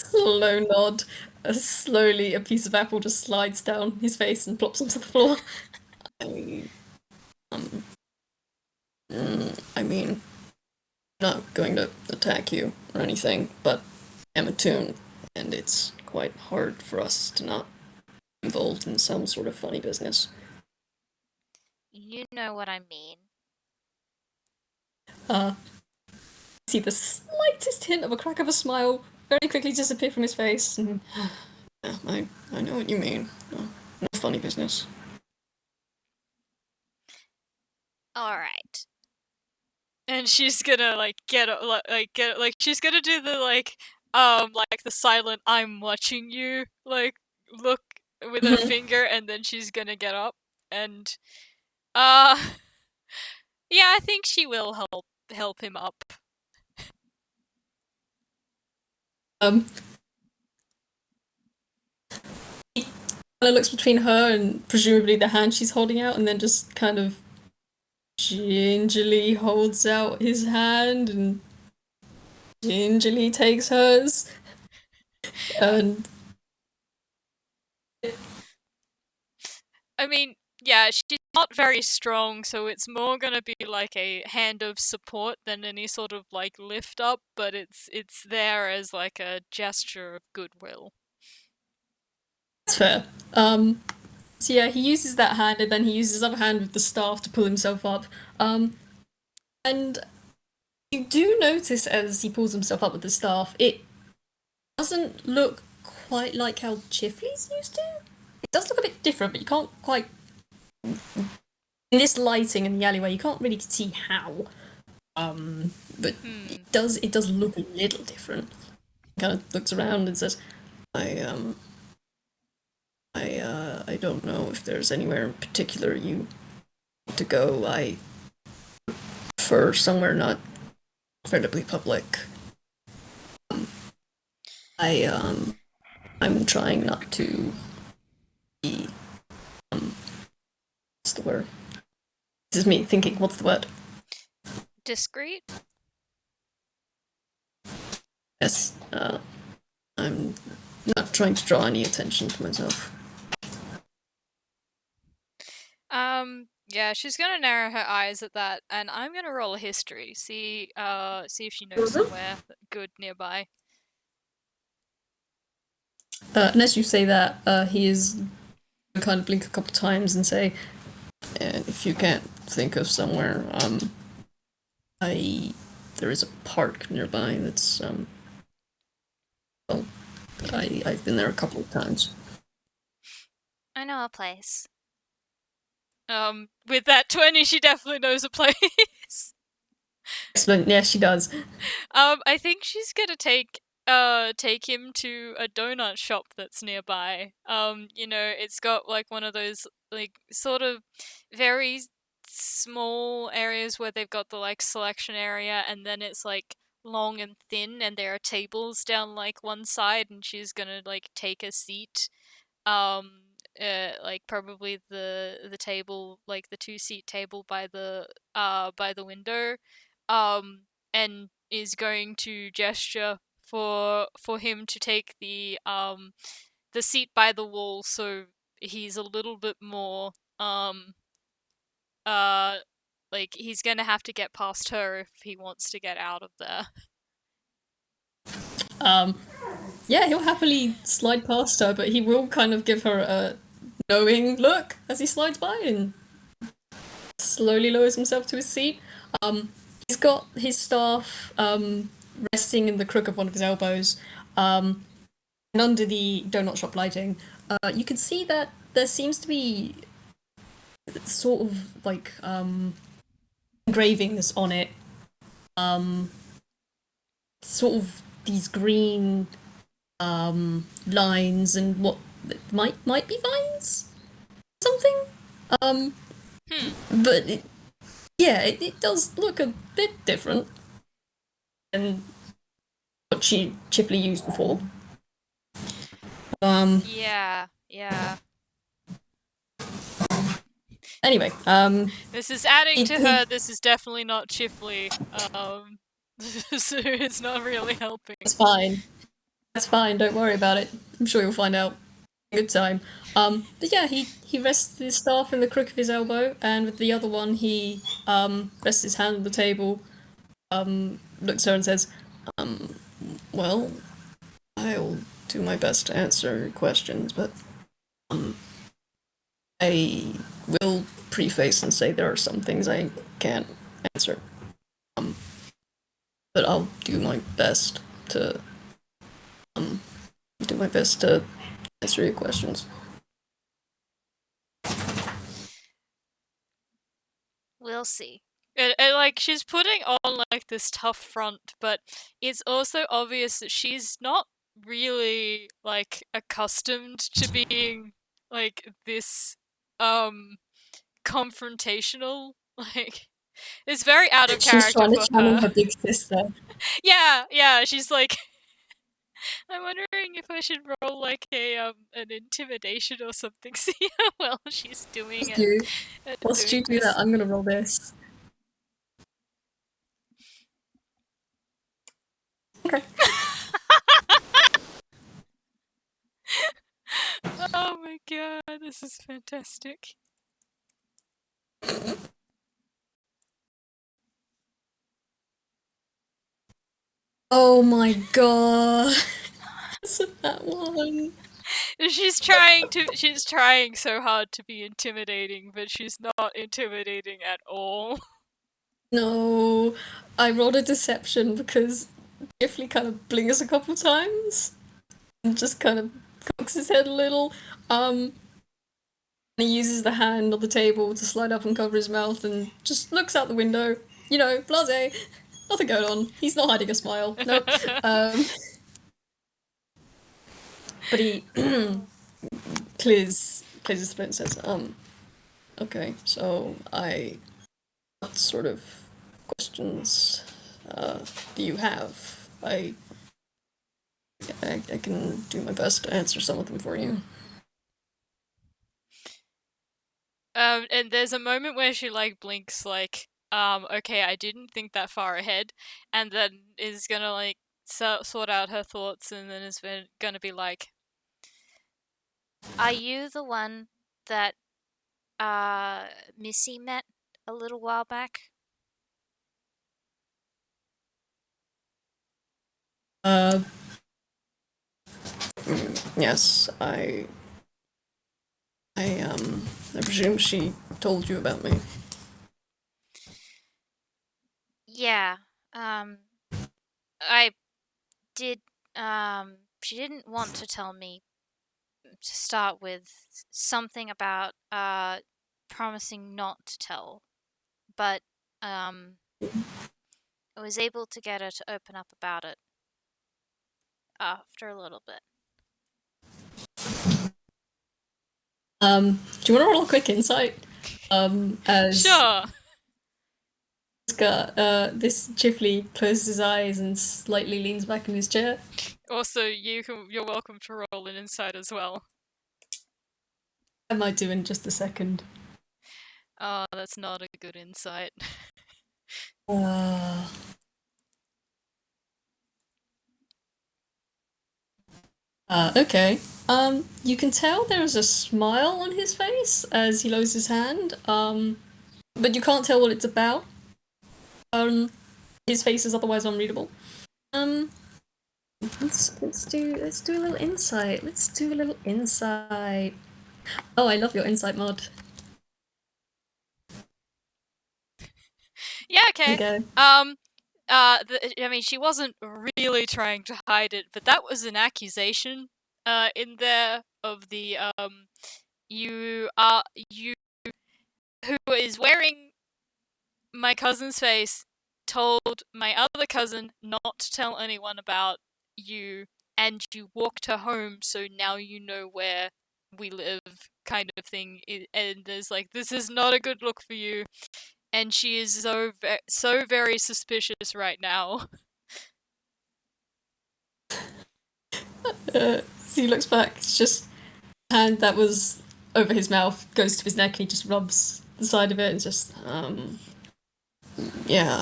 Speaker 2: slow nod. Slowly, a piece of apple just slides down his face and plops onto the floor. I, um, I mean, not going to attack you or anything, but I'm a toon, and it's quite hard for us to not be involved in some sort of funny business.
Speaker 1: You know what I mean.
Speaker 2: Uh, see the slightest hint of a crack of a smile very quickly disappear from his face. And, yeah, I know what you mean. No, no funny business.
Speaker 1: All right. And she's gonna like like she's gonna do the like the silent "I'm watching you" like look with her
Speaker 2: Mhm.
Speaker 1: finger, and then she's gonna get up and uh yeah, I think she will help him up.
Speaker 2: Um, he kind of looks between her and presumably the hand she's holding out, and then just kind of gingerly holds out his hand and gingerly takes hers. And
Speaker 1: I mean, yeah, she's not very strong, so it's more gonna be like a hand of support than any sort of like lift up, but it's there as like a gesture of goodwill.
Speaker 2: that's fair. So yeah, he uses that hand, and then he uses his other hand with the staff to pull himself up. And you do notice as he pulls himself up with the staff, it doesn't look quite like how Chifley's used to. It does look a bit different, but you can't quite. In this lighting in the alleyway, you can't really see how. But
Speaker 1: Hmm.
Speaker 2: it does look a little different. He kind of looks around and says, "I I don't know if there's anywhere in particular you want to go. I prefer somewhere not incredibly public. I I'm trying not to be what's the word? This is me thinking, what's the word?
Speaker 1: Discreet?
Speaker 2: Yes, I'm not trying to draw any attention to myself.
Speaker 1: Yeah, she's gonna narrow her eyes at that, and I'm gonna roll a history. See if she knows
Speaker 2: Mhm.
Speaker 1: somewhere good nearby.
Speaker 2: And as you say that, he is kind of blink a couple times and say, if you can't think of somewhere, I there is a park nearby that's well, I've been there a couple of times.
Speaker 1: I know a place. With that 20, she definitely knows a place.
Speaker 2: Excellent. Yeah, she does.
Speaker 1: I think she's gonna take him to a donut shop that's nearby. It's got like one of those like sort of very small areas where they've got the like selection area, and then it's like long and thin, and there are tables down like one side, and she's gonna like take a seat. um like probably the table, like the two-seat table by the window, um and is going to gesture for him to take the seat by the wall, so he's a little bit more uh like he's gonna have to get past her if he wants to get out of there.
Speaker 2: Um, yeah, he'll happily slide past her, but he will kind of give her a knowing look as he slides by and slowly lowers himself to his seat. He's got his staff resting in the crook of one of his elbows, and under the donut shop lighting, you can see that there seems to be sort of like engravings on it, sort of these green lines and what might be vines, something. Um,
Speaker 1: Hmm.
Speaker 2: but yeah, it does look a bit different than what Chifley used before. Um,
Speaker 1: Yeah, yeah.
Speaker 2: anyway,
Speaker 1: This is adding to
Speaker 2: he
Speaker 1: her. This is definitely not Chifley. So it's not really helping.
Speaker 2: That's fine. That's fine. Don't worry about it. I'm sure you'll find out. Good time. But yeah, he rests his staff in the crook of his elbow, and with the other one, he rests his hand on the table. Looks at her and says, "Well, I'll do my best to answer your questions, but I will preface and say there are some things I can't answer. But I'll do my best to do my best to answer your questions."
Speaker 1: We'll see. And like she's putting on like this tough front, but it's also obvious that she's not really like accustomed to being like this um confrontational. Like it's very out of
Speaker 2: She's
Speaker 1: character
Speaker 2: trying to
Speaker 1: for
Speaker 2: channel
Speaker 1: her.
Speaker 2: her big sister.
Speaker 1: Yeah, yeah, she's like I'm wondering if I should roll like a an intimidation or something. See how well she's doing at,
Speaker 2: You. Whilst you
Speaker 1: doing
Speaker 2: do that,
Speaker 1: this.
Speaker 2: I'm gonna roll this. Okay.
Speaker 1: Oh my god, this is fantastic.
Speaker 2: Oh my god. That one.
Speaker 1: She's trying so hard to be intimidating, but she's not intimidating at all.
Speaker 2: No. I rolled a deception because Chifley kind of blinks a couple times and just kind of cocks his head a little. And he uses the hand on the table to slide up and cover his mouth and just looks out the window. You know, blase. Nothing going on. He's not hiding a smile. Nope. Um, but he clears his throat and says, okay, so what sort of questions do you have? I can do my best to answer some of them for you.
Speaker 1: And there's a moment where she like blinks like, okay, I didn't think that far ahead, and then is gonna like sort out her thoughts, and then is gonna be like, "Are you the one that Missy met a little while back?"
Speaker 2: Uh, yes, I presume she told you about me.
Speaker 1: Yeah. I did. She didn't want to tell me to start with, something about promising not to tell, but I was able to get her to open up about it after a little bit.
Speaker 2: Do you want to roll a quick insight? As
Speaker 1: Sure.
Speaker 2: this Chifley closes his eyes and slightly leans back in his chair.
Speaker 1: Also, you're welcome to roll an insight as well.
Speaker 2: I might do in just a second.
Speaker 1: Oh, that's not a good insight.
Speaker 2: Okay. You can tell there is a smile on his face as he lowers his hand. But you can't tell what it's about. His face is otherwise unreadable. Let's do a little insight. Let's do a little insight. Oh, I love your insight mod.
Speaker 1: Yeah, okay.
Speaker 2: Okay.
Speaker 1: I mean, she wasn't really trying to hide it, but that was an accusation in there of the you who is wearing my cousin's face told my other cousin not to tell anyone about you, and you walked her home, so now you know where we live, kind of thing. And there's like, this is not a good look for you, and she is so very suspicious right now.
Speaker 2: So he looks back. It's just hand that was over his mouth goes to his neck, and he just rubs the side of it, and just yeah,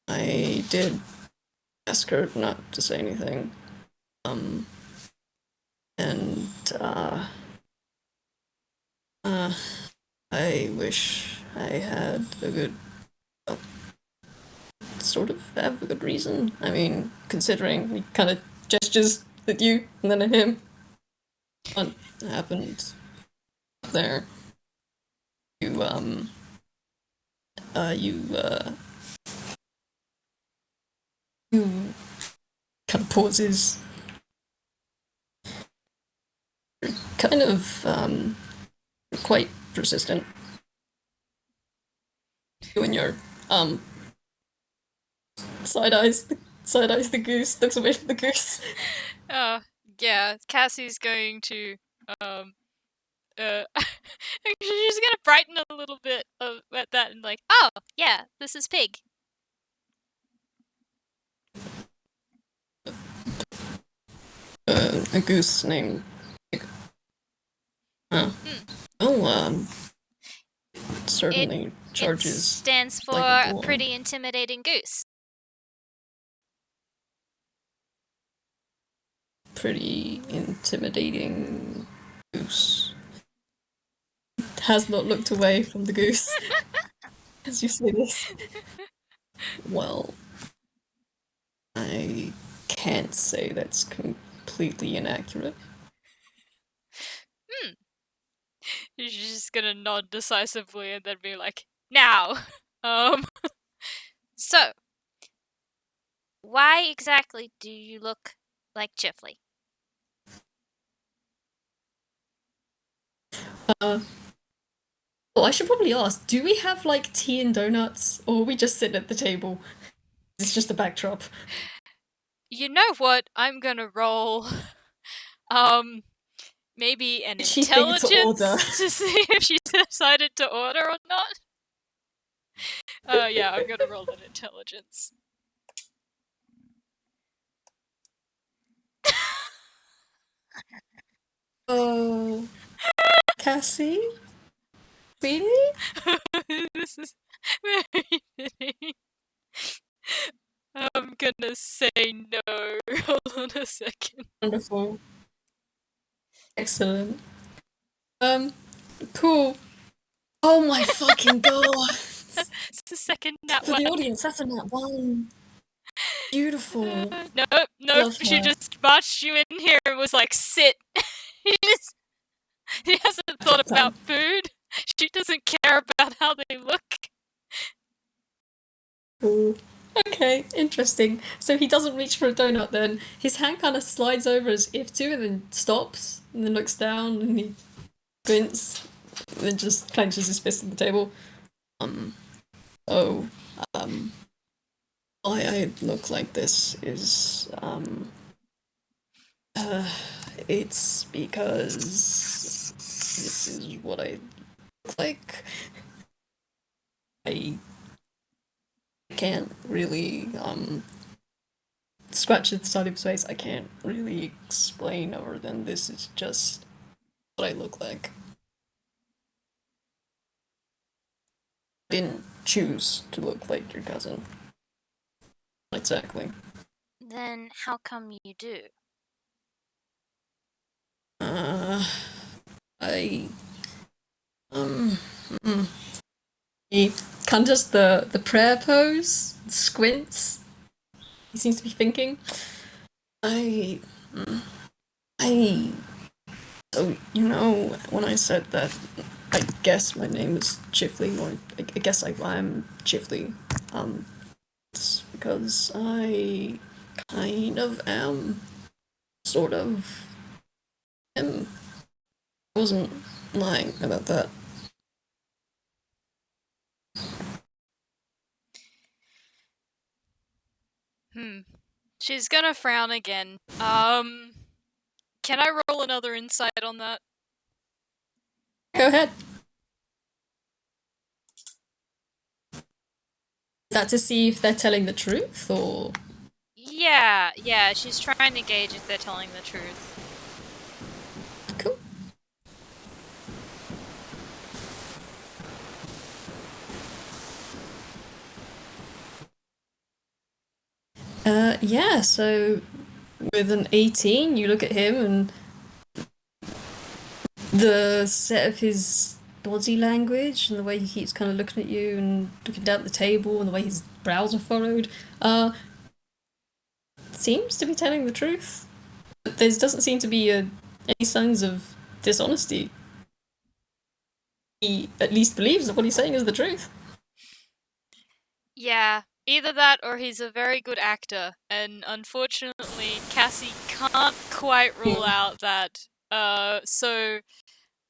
Speaker 2: I did ask her not to say anything. And I wish I had a good, well, sort of have a good reason. I mean, considering he kind of gestures at you and then at him. What happened there? You you kind of pauses. Kind of quite persistent. You and your side eyes the goose, looks away from the goose.
Speaker 1: Yeah, Cassie's going to she's gonna brighten a little bit at that and like, oh yeah, this is Pig.
Speaker 2: A goose named Pig. Oh, certainly charges.
Speaker 1: It stands for
Speaker 2: like a
Speaker 1: pretty intimidating goose.
Speaker 2: Pretty intimidating goose. Has not looked away from the goose as you say this. Well, I can't say that's completely inaccurate.
Speaker 1: She's just gonna nod decisively and then be like, now, so, why exactly do you look like Chifley?
Speaker 2: Well, I should probably ask, do we have like tea and donuts, or are we just sitting at the table? It's just a backdrop.
Speaker 1: You know what? I'm gonna roll, maybe an
Speaker 2: She thinks to order.
Speaker 1: intelligence to see if she's decided to order or not. Yeah, I'm gonna roll an intelligence.
Speaker 2: Oh, Cassie? Really?
Speaker 1: This is very fitting. I'm gonna say no. Hold on a second.
Speaker 2: Wonderful. Excellent. Cool. Oh my fucking god!
Speaker 1: It's the second nat
Speaker 2: For
Speaker 1: one.
Speaker 2: the audience, that's a nat one. Beautiful.
Speaker 1: Nope. She just marched you in here and was like, sit. She hasn't thought about food. She doesn't care about how they look.
Speaker 2: Cool. Okay, interesting. So he doesn't reach for a donut then. His hand kind of slides over as if to, and then stops, and then looks down, and he grins, and then just clenches his fist on the table. Um, oh, um, why I look like this is, it's because this is what I look like. I can't really, scratch at the side of his face. I can't really explain other than this is just what I look like. I didn't choose to look like your cousin. Exactly.
Speaker 1: Then how come you do?
Speaker 2: Uh, I um, hmm. He kind of does the prayer pose, squints. He seems to be thinking. I, I. So you know when I said that, I guess my name is Chifley, or I guess I'm Chifley. It's because I kind of am, sort of am. I wasn't lying about that.
Speaker 1: Hmm. She's gonna frown again. Can I roll another insight on that?
Speaker 2: Go ahead. Is that to see if they're telling the truth, or
Speaker 1: Yeah, she's trying to gauge if they're telling the truth.
Speaker 2: cool? Yeah. So with an 18, you look at him and the set of his body language and the way he keeps kind of looking at you and looking down at the table and the way his brows are furrowed, seems to be telling the truth. But there doesn't seem to be any signs of dishonesty. He at least believes that what he's saying is the truth.
Speaker 1: Yeah, either that or he's a very good actor, and unfortunately, Cassie can't quite rule out that.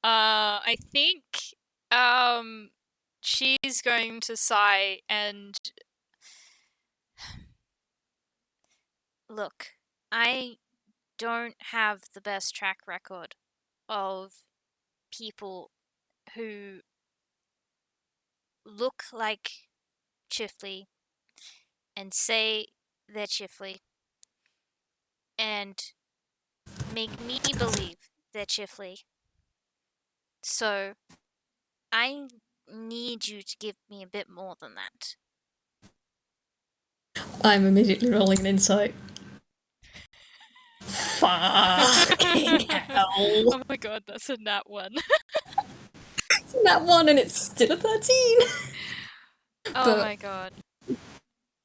Speaker 1: I think, um, she's going to sigh and look. I don't have the best track record of people who look like Chifley and say they're Chifley and make me believe they're Chifley. So I need you to give me a bit more than that.
Speaker 2: I'm immediately rolling an insight. Fucking hell.
Speaker 1: Oh my god, that's a nat one.
Speaker 2: It's that one and it's still a 13.
Speaker 1: Oh
Speaker 2: But
Speaker 1: my god.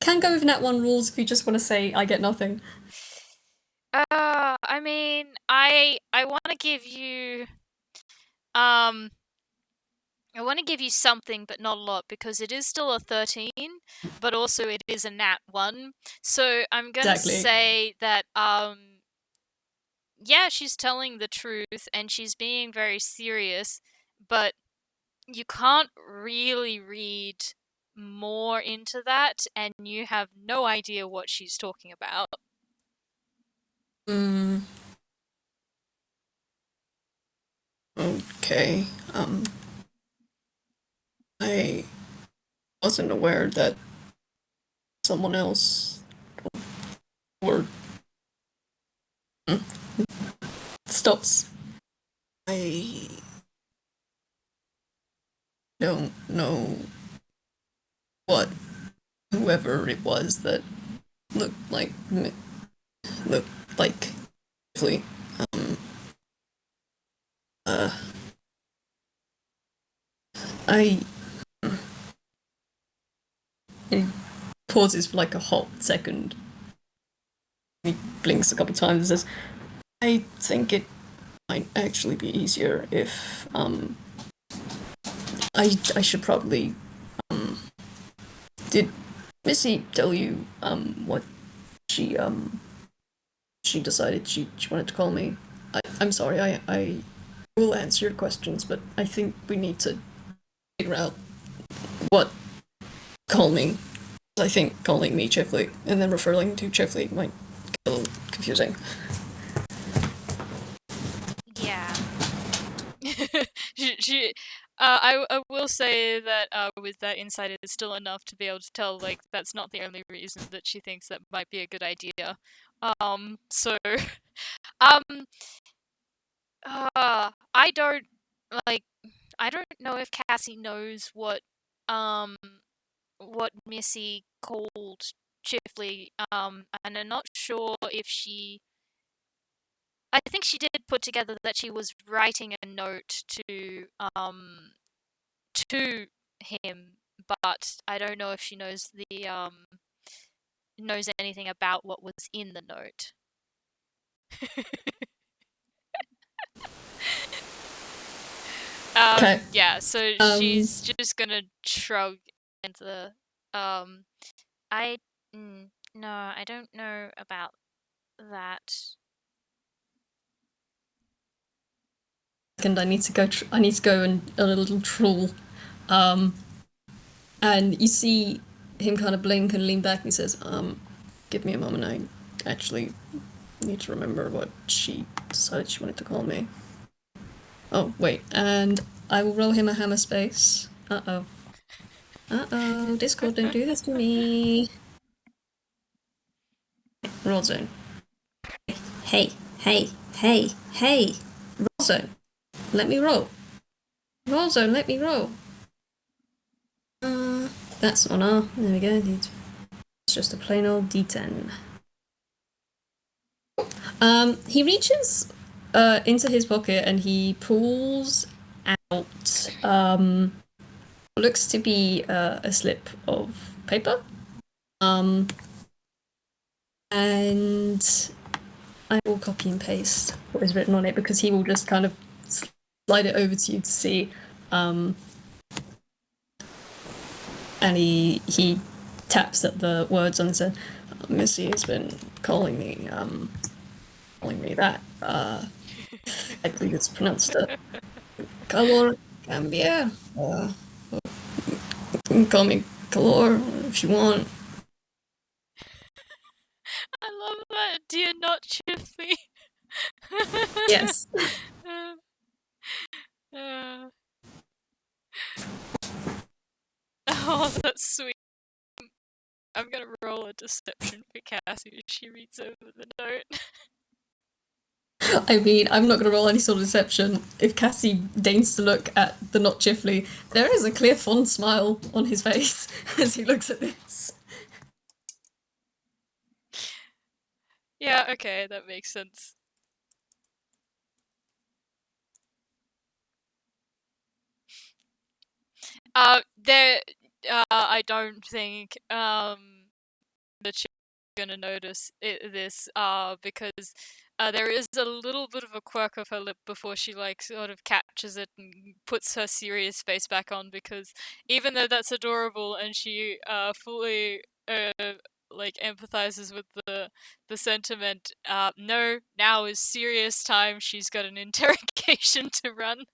Speaker 2: can go with nat 1 rules if you just want to say I get nothing.
Speaker 1: I mean, I want to give you um I want to give you something, but not a lot, because it is still a 13, but also it is a nat 1. So I'm gonna
Speaker 2: Exactly.
Speaker 1: say that, yeah, she's telling the truth and she's being very serious, but you can't really read more into that, and you have no idea what she's talking about.
Speaker 2: Mm, okay. I wasn't aware that someone else or stops. I don't know what whoever it was that looked like looked like Chifley. Um, uh, I he pauses for like a hot second. He blinks a couple times and says, "I think it might actually be easier if I should probably did Missy tell you what she she decided she wanted to call me? I'm sorry, I will answer your questions, but I think we need to figure out what call me. I think calling me Chifley and then referring to Chifley might get a little confusing.
Speaker 1: Yeah. she I will say that with that insight is still enough to be able to tell like that's not the only reason that she thinks that might be a good idea. So um I don't like I don't know if Cassie knows um what Missy called Chifley, and I'm not sure if she. I think she did put together that she was writing a note to him, but I don't know if she knows anything about what was in the note.
Speaker 2: Okay.
Speaker 1: Yeah, so
Speaker 2: Um,
Speaker 1: she's just gonna shrug into um I no, I don't know about that.
Speaker 2: and I need to go. I need to go and a little trawl. Um, and you see him kind of blink and lean back, and he says, give me a moment. I actually need to remember what she decided she wanted to call me. Oh wait, and I will roll him a hammer space. Uh oh. Uh oh. Discord, don't do this to me. Roll zone. Hey, hey, hey, hey. Roll zone. Let me roll. Roll zone. Let me roll. Uh, that's on R. There we go. It's just a plain old D10. He reaches into his pocket and he pulls out what looks to be a slip of paper. And I will copy and paste what is written on it because he will just kind of slide it over to you to see. And he taps at the words and says, Missy has been calling me that. I believe it's pronounced Calore, Cambiare. You can call me Calore if you want.
Speaker 1: I love that. Dear not Chifley.
Speaker 2: Yes.
Speaker 1: Uh, oh, that's sweet. I'm gonna roll a deception for Cassie as she reads over the note.
Speaker 2: I mean, I'm not going to roll any sort of deception. If Cassie deigns to look at the not Chifley, there is a clear fond smile on his face as he looks at this.
Speaker 1: Yeah, okay, that makes sense. There, I don't think that she's gonna notice this, because there is a little bit of a quirk of her lip before she like sort of catches it and puts her serious face back on. Because even though that's adorable and she fully like empathizes with the sentiment, no, now is serious time. She's got an interrogation to run.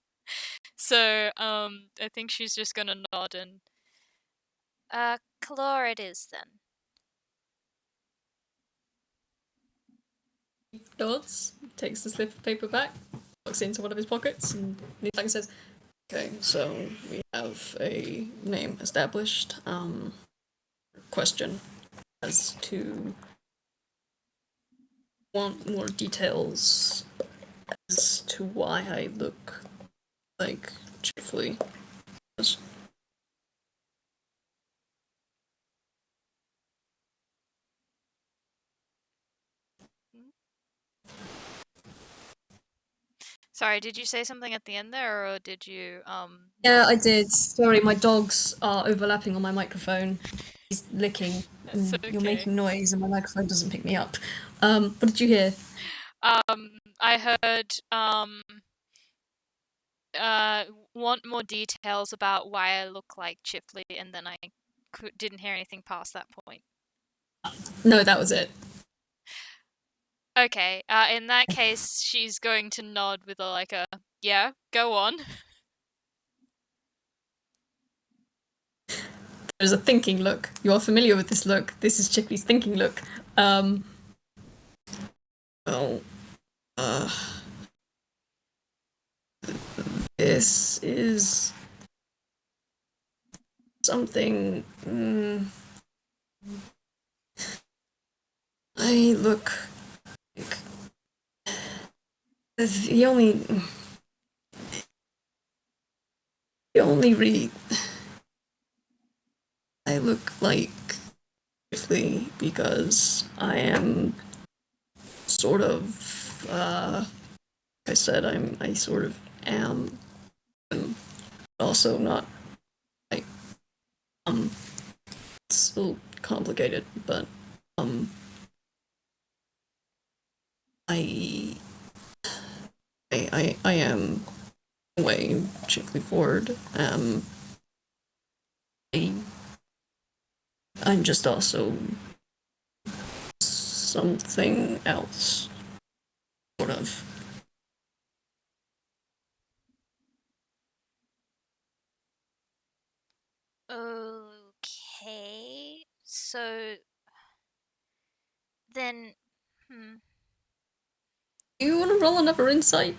Speaker 1: So I think she's just gonna nod and Calore it is then.
Speaker 2: Nods, takes the slip of paper back, looks into one of his pockets, and leans back and says, okay, so we have a name established. Question as to want more details as to why I look like Chifley.
Speaker 1: Sorry, did you say something at the end there, or did you
Speaker 2: Yeah, I did. Sorry, my dogs are overlapping on my microphone. He's licking,
Speaker 1: That's
Speaker 2: and you're
Speaker 1: okay.
Speaker 2: making noise, and my microphone doesn't pick me up. What did you hear?
Speaker 1: I heard uh want more details about why I look like Chifley, and then I didn't hear anything past that point?
Speaker 2: No, that was it.
Speaker 1: Okay, in that case, she's going to nod with a yeah, go on.
Speaker 2: There's a thinking look. You are familiar with this look. This is Chifley's thinking look. Um, well, uh, this is something. I look like the only. The only re. I look like Chifley because I am sort of. I said I sort of am. Also not like it's still complicated, but um I I am way Chickley Ford. I I'm just also something else, sort of.
Speaker 1: Okay, so then,
Speaker 2: Do you want to roll another insight?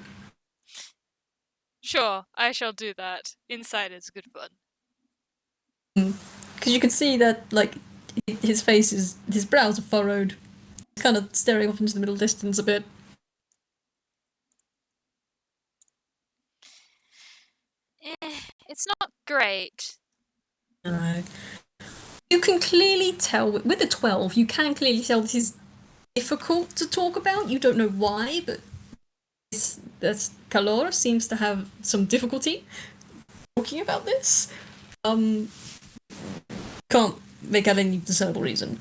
Speaker 1: sure, I shall do that. Insight is good fun.
Speaker 2: Because you can see that like his brows are furrowed, kind of staring off into the middle distance a bit.
Speaker 1: It's not great.
Speaker 2: No. You can clearly tell with the 12. You can clearly tell this is difficult to talk about. You don't know why, but that Calore seems to have some difficulty talking about this. Um, can't make out any discernible reason.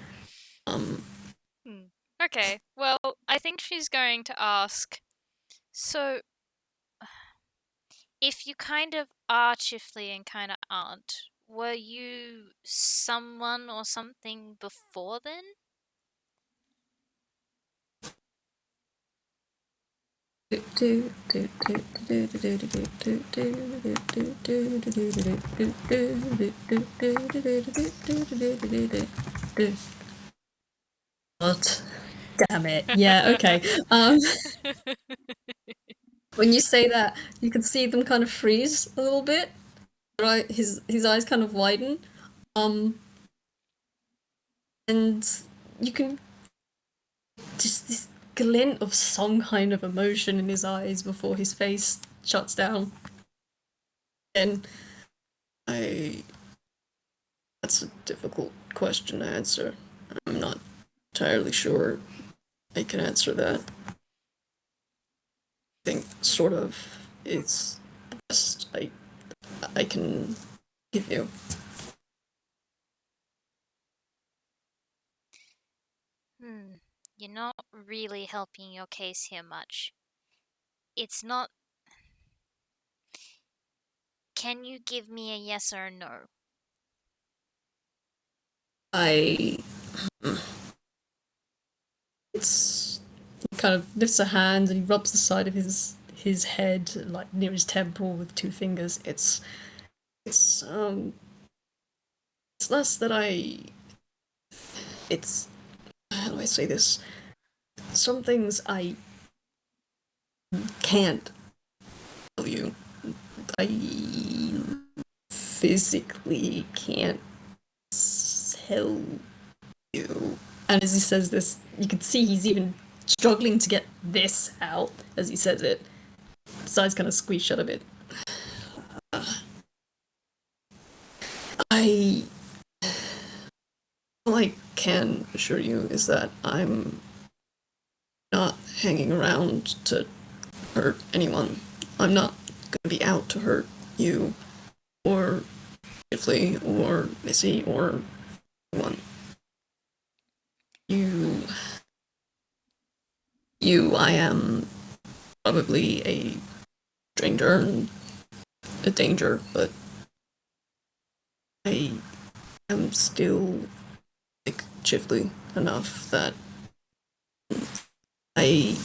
Speaker 1: Okay, well, I think she's going to ask. So, if you kind of are Chifley and kind of aren't, were you someone or something before then?
Speaker 2: What? Damn it. Yeah, okay. When you say that, you can see them kind of freeze a little bit. Right, his eyes kind of widen. Um, and you can just this glint of some kind of emotion in his eyes before his face shuts down. And I that's a difficult question to answer. I'm not entirely sure I can answer that. I think sort of it's the best I can give you.
Speaker 1: You're not really helping your case here much. It's not. Can you give me a yes or a no?
Speaker 2: I it's he kind of lifts a hand and he rubs the side of his head like near his temple with two fingers. It's it's less that it's how do I say this? Some things I can't tell you. I physically can't tell you. And as he says this, you can see he's even struggling to get this out as he says it. His eyes kind of squeeze shut a bit. I all I can assure you is that I'm not hanging around to hurt anyone. I'm not going to be out to hurt you or Chifley or Missy or anyone. You, I am probably a stranger and a danger, but I am still like Chifley enough that I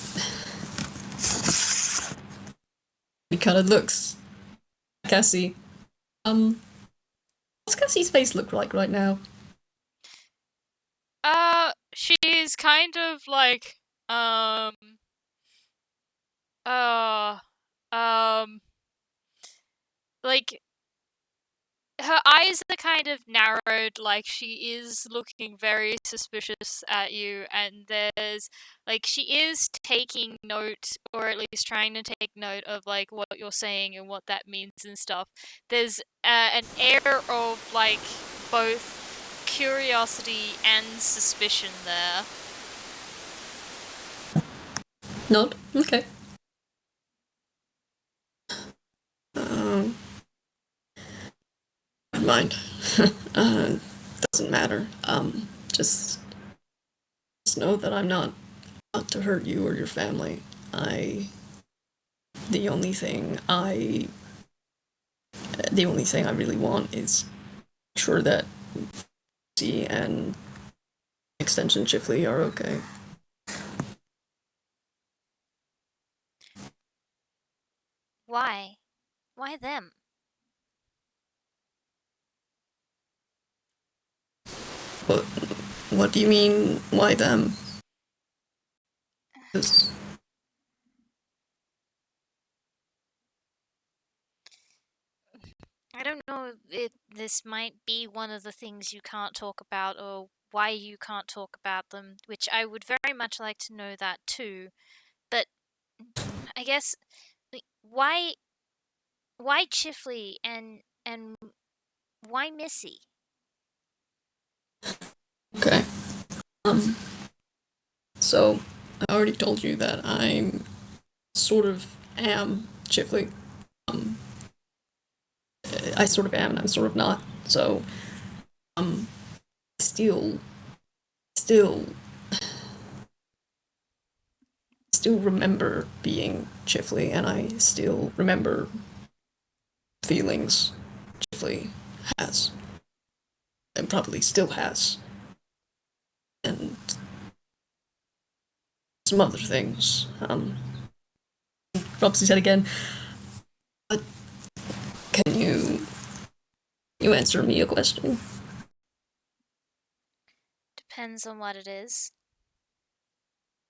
Speaker 2: he kind of looks Cassie. What's Cassie's face look like right now?
Speaker 1: She's kind of like, um, uh, um, like, her eyes are kind of narrowed, like she is looking very suspicious at you, and there's like she is taking note, or at least trying to take note of like what you're saying and what that means and stuff. There's an air of like both curiosity and suspicion there.
Speaker 2: Not okay. Um, Never mind. uh, doesn't matter. Just know that I'm not out to hurt you or your family. I the only thing I the only thing I really want is sure that Missy and extension Chifley are okay.
Speaker 1: Why? Why them?
Speaker 2: But what do you mean? Why them? 'Cause
Speaker 1: I don't know if this might be one of the things you can't talk about or why you can't talk about them, which I would very much like to know that too. But I guess like, why Chifley and why Missy?
Speaker 2: okay. Um. So I already told you that I'm sort of am Chifley. Um. I sort of am and I'm sort of not. So um. Still, still, still remember being Chifley, and I still remember feelings Chifley has, and probably still has, and some other things. Rubs his head again. But can you answer me a question?
Speaker 1: Depends on what it is.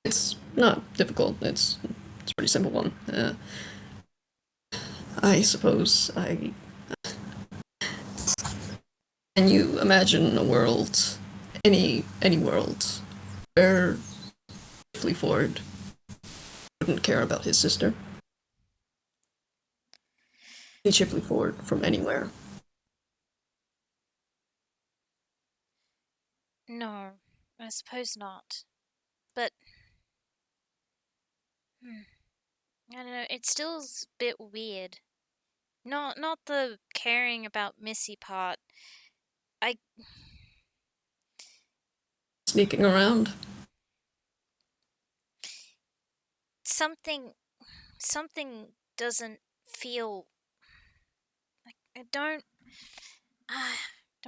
Speaker 2: It's not difficult. It's a pretty simple one. I suppose I can you imagine a world, any world, where Chifley Ford wouldn't care about his sister? Any Chifley Ford from anywhere.
Speaker 1: No, I suppose not. But hmm, I don't know. It still's a bit weird. Not the caring about Missy part. I
Speaker 2: Sneaking around.
Speaker 1: something something doesn't feel like I don't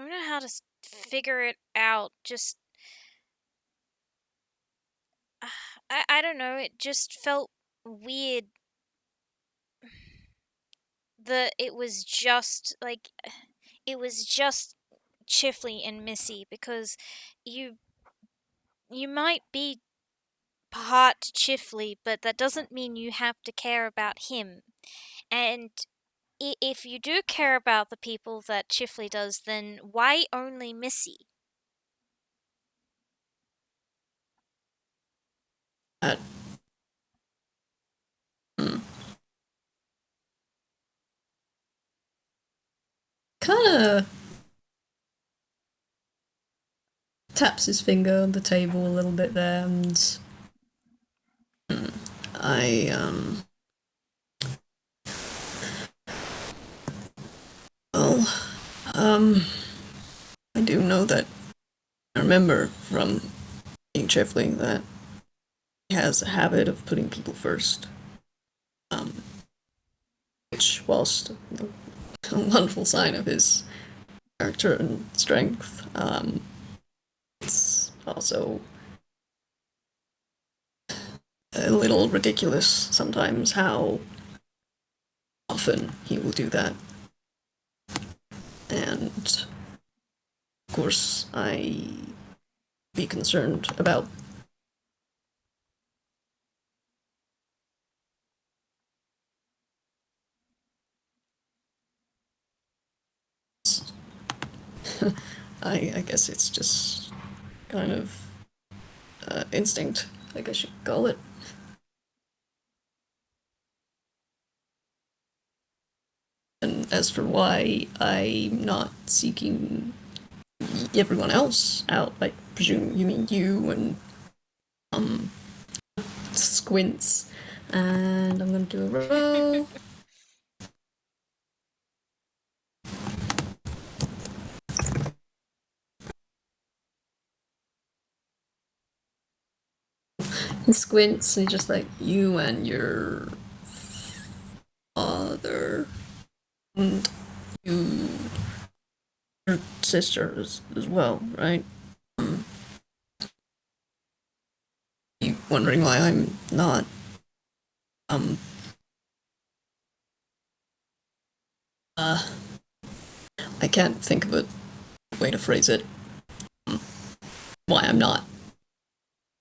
Speaker 1: know how to figure it out. Just I don't know. It just felt weird. It was just like it was just Chifley and Missy because you you might be part Chifley, but that doesn't mean you have to care about him. And if you do care about the people that Chifley does, then why only Missy?
Speaker 2: That hmm, kind of taps his finger on the table a little bit there, and I well um I do know that I remember from being Chifley that he has a habit of putting people first. Which, whilst a wonderful sign of his character and strength. It's also a little ridiculous sometimes how often he will do that. And of course, I be concerned about I guess it's just kind of instinct, I guess you could call it. And as for why I'm not seeking everyone else out, I presume you mean you and um Squints. And I'm gonna do a roll. He squints and he's just like, you and your father and you your sister as well, right? Um, you wondering why I'm not um uh I can't think of a way to phrase it. Why I'm not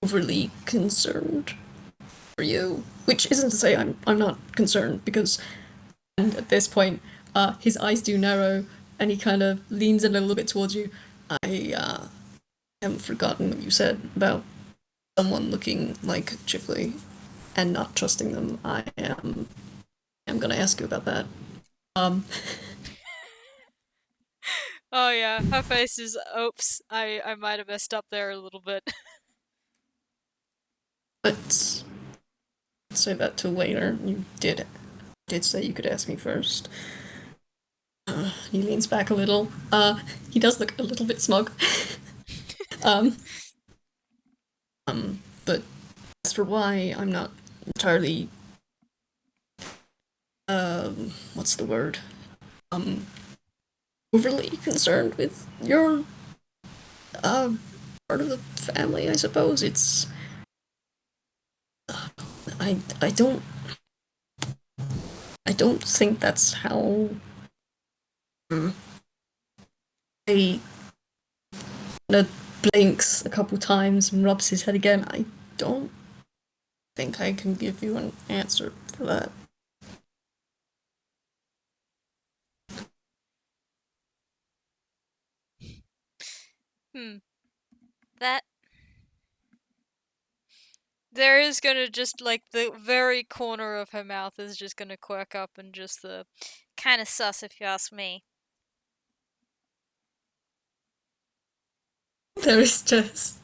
Speaker 2: overly concerned for you. Which isn't to say I'm not concerned because and at this point, his eyes do narrow and he kind of leans a little bit towards you. I haven't forgotten what you said about someone looking like Chifley and not trusting them. I'm gonna ask you about that. Um,
Speaker 1: Oh yeah, her face is oops. I might have messed up there a little bit.
Speaker 2: but say that till later. You did say you could ask me first. He leans back a little. He does look a little bit smug. um, but as for why I'm not entirely what's the word? Um, overly concerned with your uh part of the family, I suppose. It's I don't I don't think that's how he kind blinks a couple times and rubs his head again. I don't think I can give you an answer for that.
Speaker 1: Hmm. That there is gonna just like the very corner of her mouth is just gonna quirk up and just the kind of sus if you ask me.
Speaker 2: There is just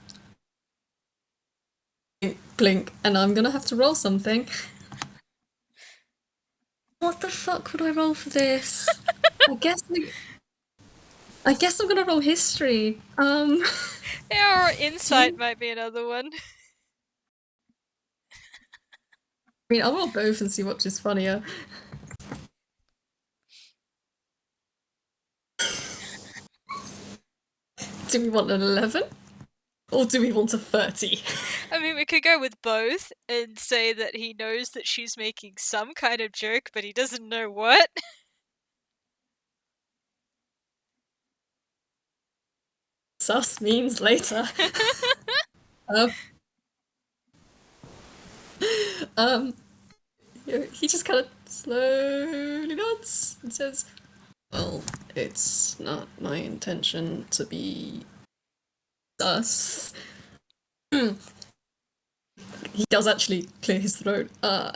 Speaker 2: blink, and I'm gonna have to roll something. What the fuck would I roll for this? I guess I guess I'm gonna roll history.
Speaker 1: Yeah, or
Speaker 2: Do
Speaker 1: insight
Speaker 2: you?
Speaker 1: might be another one.
Speaker 2: I mean, I'll roll both and see which is funnier. Do we want an 11? Or do we want a 30?
Speaker 1: I mean, we could go with both and say that he knows that she's making some kind of joke, but he doesn't know what.
Speaker 2: Sus means later. Um, um, he just kind of slowly nods and says, well, it's not my intention to be sus. He does actually clear his throat. I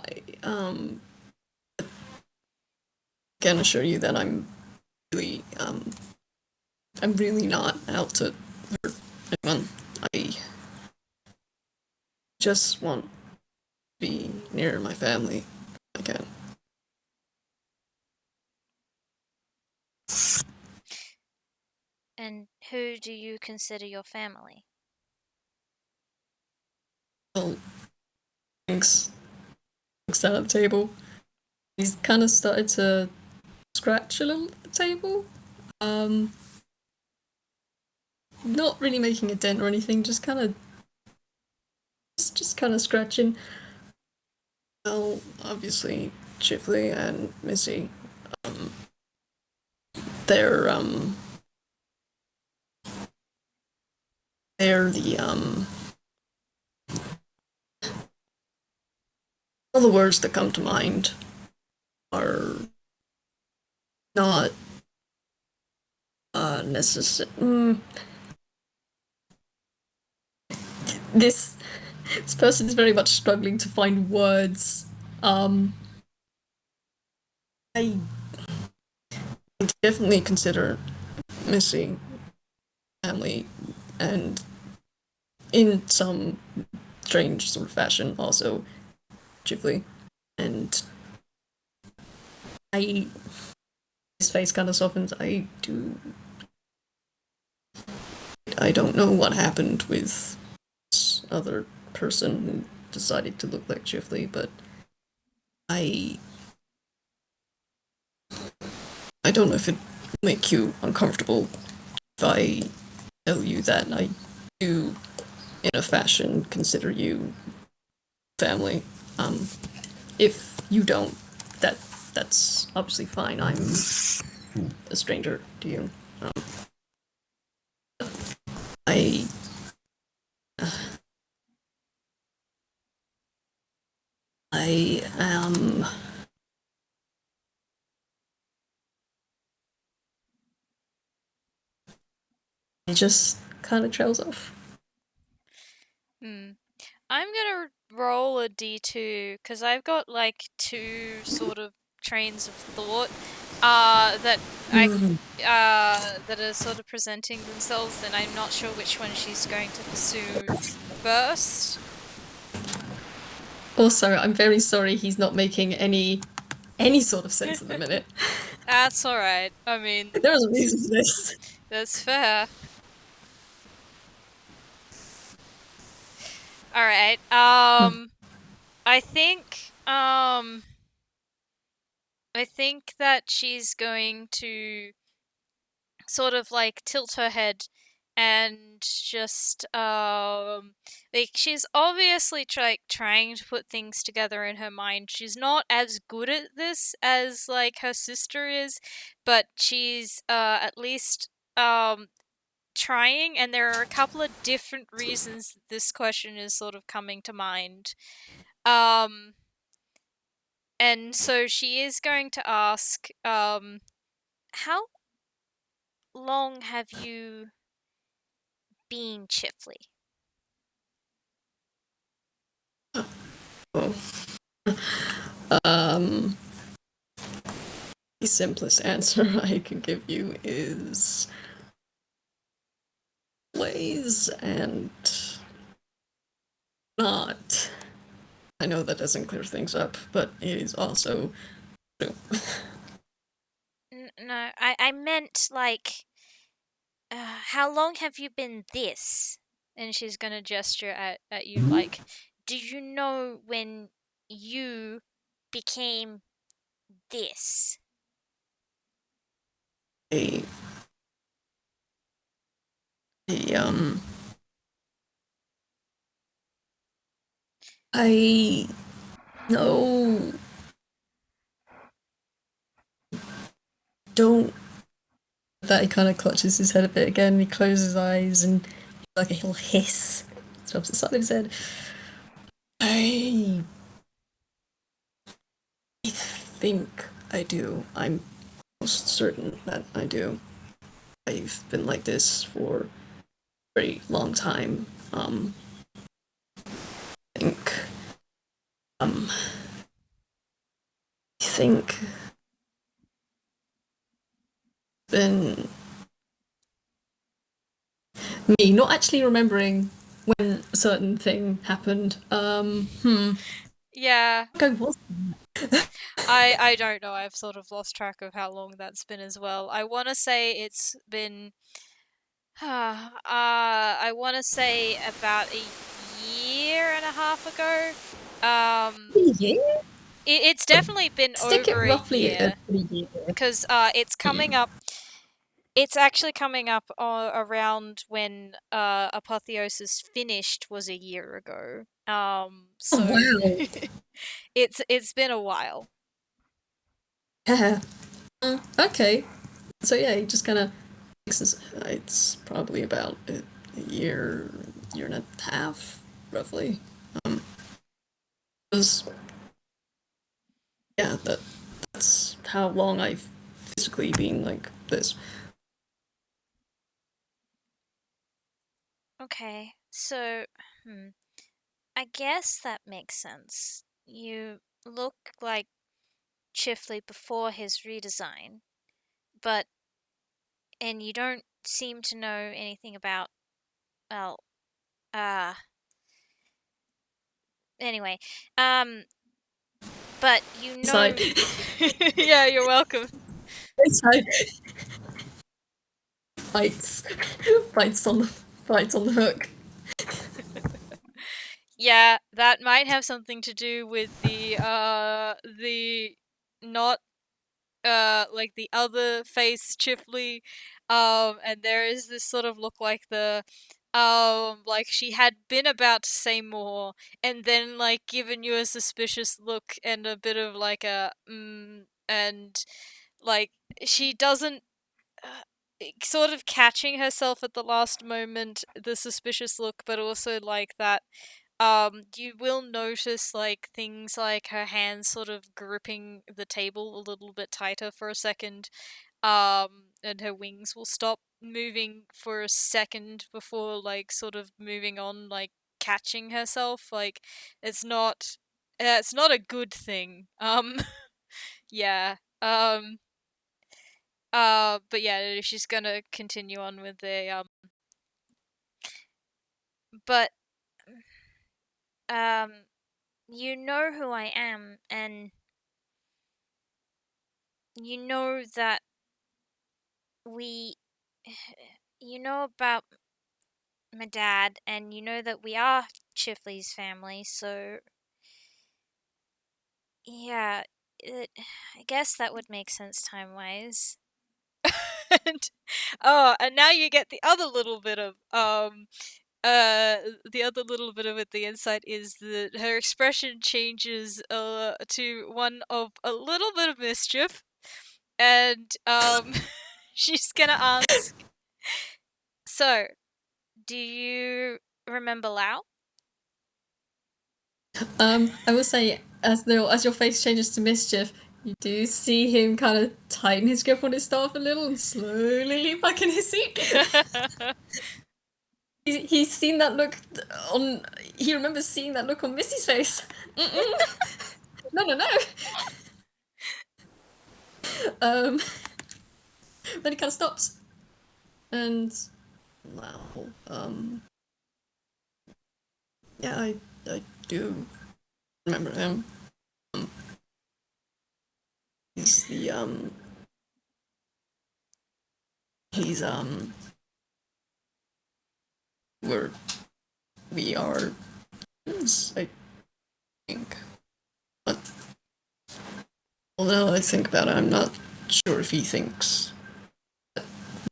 Speaker 2: can assure you that really, I'm really not out to hurt anyone. I just want to be near my family if I can.
Speaker 1: And who do you consider your family?
Speaker 2: Well, thanks. Looks down at the table. He's kind of started to scratch a little at the table. Um, not really making a dent or anything, just kind of scratching. Well, obviously, Chifley and Missy, um, they're they're the all the words that come to mind are not necessary. This this person is very much struggling to find words. Um, I definitely consider Missy family, and in some strange sort of fashion, also Chifley. And I, his face kind of softens. I don't know what happened with this other person who decided to look like Chifley, but I, I don't know if it will make you uncomfortable if I tell you that I do, in a fashion, consider you family. Um, if you don't, that that's obviously fine. I'm a stranger to you. Um, I I am. It just kind of trails off.
Speaker 1: Hmm. I'm gonna roll a d2 because I've got like two sort of trains of thought that I that are sort of presenting themselves, and I'm not sure which one she's going to pursue first.
Speaker 2: Also, I'm very sorry he's not making any sort of sense at the minute.
Speaker 1: That's all right. I mean,
Speaker 2: There's a reason for this.
Speaker 1: that's fair. All right. I think I think that she's going to sort of like tilt her head and just like she's obviously trying to put things together in her mind. She's not as good at this as like her sister is, but she's at least trying, and there are a couple of different reasons this question is sort of coming to mind. Um and so she is going to ask how long have you been Chifley?
Speaker 2: Oh. Um, the simplest answer I can give you is plays and not. I know that doesn't clear things up, but it is also true.
Speaker 1: No, I meant like, how long have you been this? And she's gonna gesture at you like, do you know when you became this?
Speaker 2: A, a I know don't that he kind of clutches his head a bit again. He closes his eyes and like a little hiss stops the side of his head. I think I do. I'm most certain that I do. I've been like this for a very long time. I think. Um, I think been me not actually remembering when a certain thing happened.
Speaker 1: Yeah,
Speaker 2: I was.
Speaker 1: I don't know. I've sort of lost track of how long that's been as well. I want to say it's been I want to say about a year and a half ago. Um,
Speaker 2: Yeah.
Speaker 1: it's definitely been
Speaker 2: Stick it
Speaker 1: over a
Speaker 2: roughly at
Speaker 1: year
Speaker 2: a year.
Speaker 1: because it's coming up. It's actually coming up around when Apotheosis finished was a year ago.
Speaker 2: Oh
Speaker 1: So
Speaker 2: wow.
Speaker 1: it's been a while.
Speaker 2: Yeah. Okay. So yeah, he just kind of it's probably about a year and a half, roughly. Um, 'cause, yeah, that's how long I've physically been like this.
Speaker 1: Okay, so I guess that makes sense. You look like Chifley before his redesign, but and you don't seem to know anything about well, uh anyway. Um but you
Speaker 2: Side,
Speaker 1: know yeah, you're welcome.
Speaker 2: side bites, bites on the hook.
Speaker 1: Yeah, that might have something to do with the not like the other face Chifley, and there is this sort of look like the like she had been about to say more and then like given you a suspicious look and a bit of like a and like she doesn't sort of catching herself at the last moment, the suspicious look, but also like that you will notice like things like her hands sort of gripping the table a little bit tighter for a second, and her wings will stop moving for a second before like sort of moving on, like catching herself. Like it's not a good thing. Yeah. But yeah, she's gonna continue on with the but um you know who I am, and you know that we you know about my dad, and you know that we are Chifley's family, so yeah, it, I guess that would make sense time wise. and and now you get the other little bit of the other little bit of it, the insight is that her expression changes to one of a little bit of mischief, and she's gonna ask, so do you remember Lao?
Speaker 2: I will say, as your face changes to mischief, you do see him kind of tighten his grip on his staff a little and slowly lean back in his seat. He's seen that look on. He remembers seeing that look on Missy's face. Mm-mm. No, no, no. Um, then he kind of stops and well, yeah, I do remember him. Um, he's the he's we're we are friends, I think. But although I think about it, I'm not sure if he thinks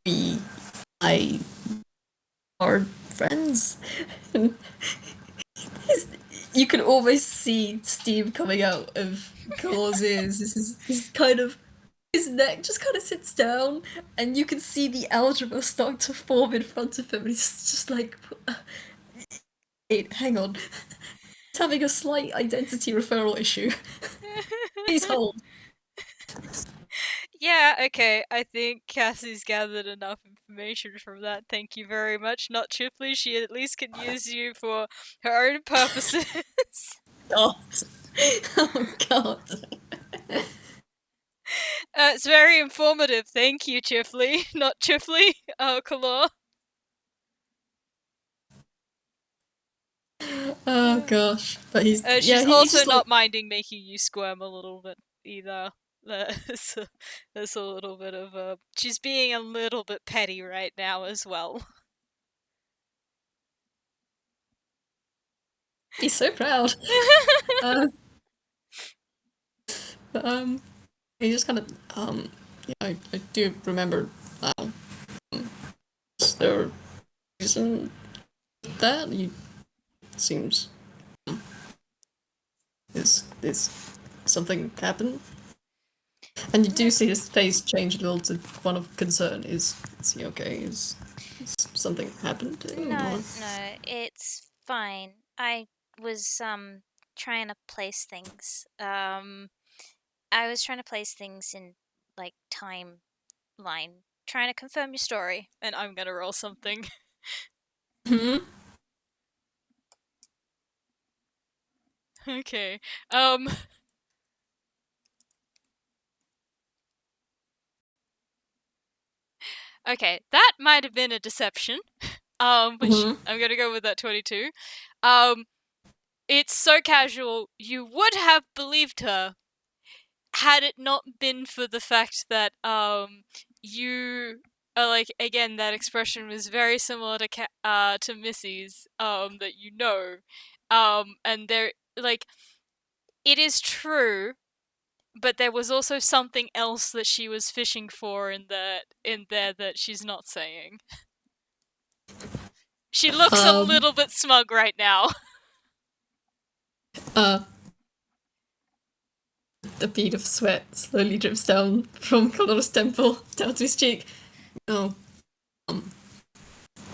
Speaker 2: we I are friends. You can almost see steam coming out of Calore's ears. This is he's kind of his neck just kind of sits down, and you can see the algebra starting to form in front of him. And he's just like, "Wait, hang on, he's having a slight identity referral issue. Please hold."
Speaker 1: Yeah, okay. I think Cassie's gathered enough information from that. Thank you very much. Not Chifley, she at least can use you for her own purposes.
Speaker 2: God, oh God.
Speaker 1: It's very informative. Thank you, Chifley. Not Chifley. Oh, Calore.
Speaker 2: Oh gosh, but he's yeah,
Speaker 1: She's
Speaker 2: he's
Speaker 1: also
Speaker 2: just like
Speaker 1: not minding making you squirm a little bit either. There's a little bit of she's being a little bit petty right now as well.
Speaker 2: he's so proud. Uh, but, he just kind of yeah, I do remember. there a reason that you seems is something happened? And you do see his face change a little to one of concern. Is he okay? Is something happened to him?
Speaker 1: No,
Speaker 2: Or?
Speaker 1: no, it's fine. I was trying to place things. I was trying to place things in like timeline, trying to confirm your story, and I'm gonna roll something.
Speaker 2: Hmm?
Speaker 1: Okay. Um. Okay, that might have been a deception. Which
Speaker 2: Hmm.
Speaker 1: I'm gonna go with that 22. Um, it's so casual, you would have believed her had it not been for the fact that you like again that expression was very similar to to Missy's that you know and there like it is true, but there was also something else that she was fishing for in there that she's not saying. She looks a
Speaker 2: Um.
Speaker 1: little bit smug right now.
Speaker 2: Uh. The bead of sweat slowly drips down from Calore's temple down to his cheek. No.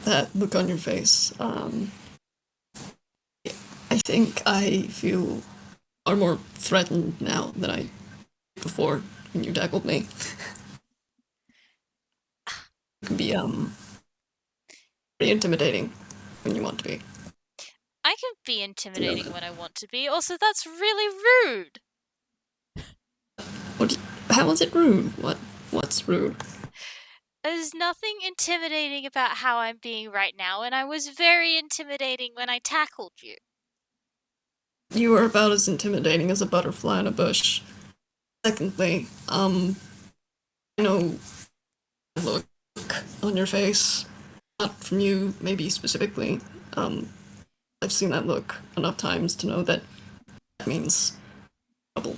Speaker 2: That look on your face. I think I feel far more threatened now than I did before when you tackled me. You can be pretty intimidating when you want to be.
Speaker 1: I can be
Speaker 2: You know
Speaker 1: intimidating
Speaker 2: that.
Speaker 1: when I want to be. Also, that's really rude.
Speaker 2: What? How is it rude? What's rude?
Speaker 1: There's nothing intimidating about how I'm being right now, and I was very intimidating when I tackled you.
Speaker 2: You are about as intimidating as a butterfly in a bush. Secondly, I know the look on your face, not from you, maybe specifically. Um, I've seen that look enough times to know that that means trouble.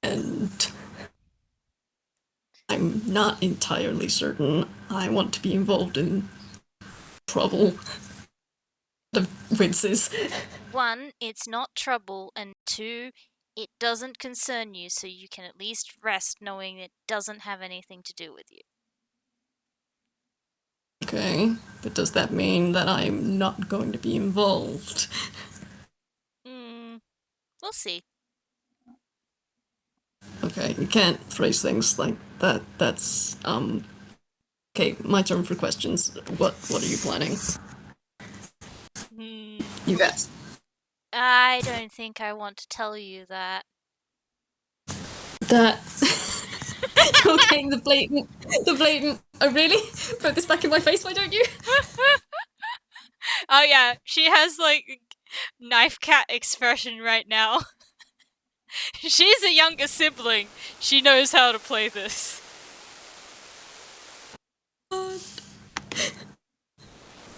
Speaker 2: And I'm not entirely certain I want to be involved in trouble. The winces.
Speaker 1: One, it's not trouble, and two, it doesn't concern you, so you can at least rest knowing it doesn't have anything to do with you.
Speaker 2: Okay, but does that mean that I'm not going to be involved?
Speaker 1: Hmm, we'll see.
Speaker 2: Okay, you can't phrase things like that. That's okay, my turn for questions. What are you planning?
Speaker 1: Hmm,
Speaker 2: You guys.
Speaker 1: I don't think I want to tell you that.
Speaker 2: That you're getting the blatant. Oh really? Put this back in my face, why don't you?
Speaker 1: Oh yeah, she has like knife cat expression right now. She's a younger sibling. She knows how to play this.
Speaker 2: God.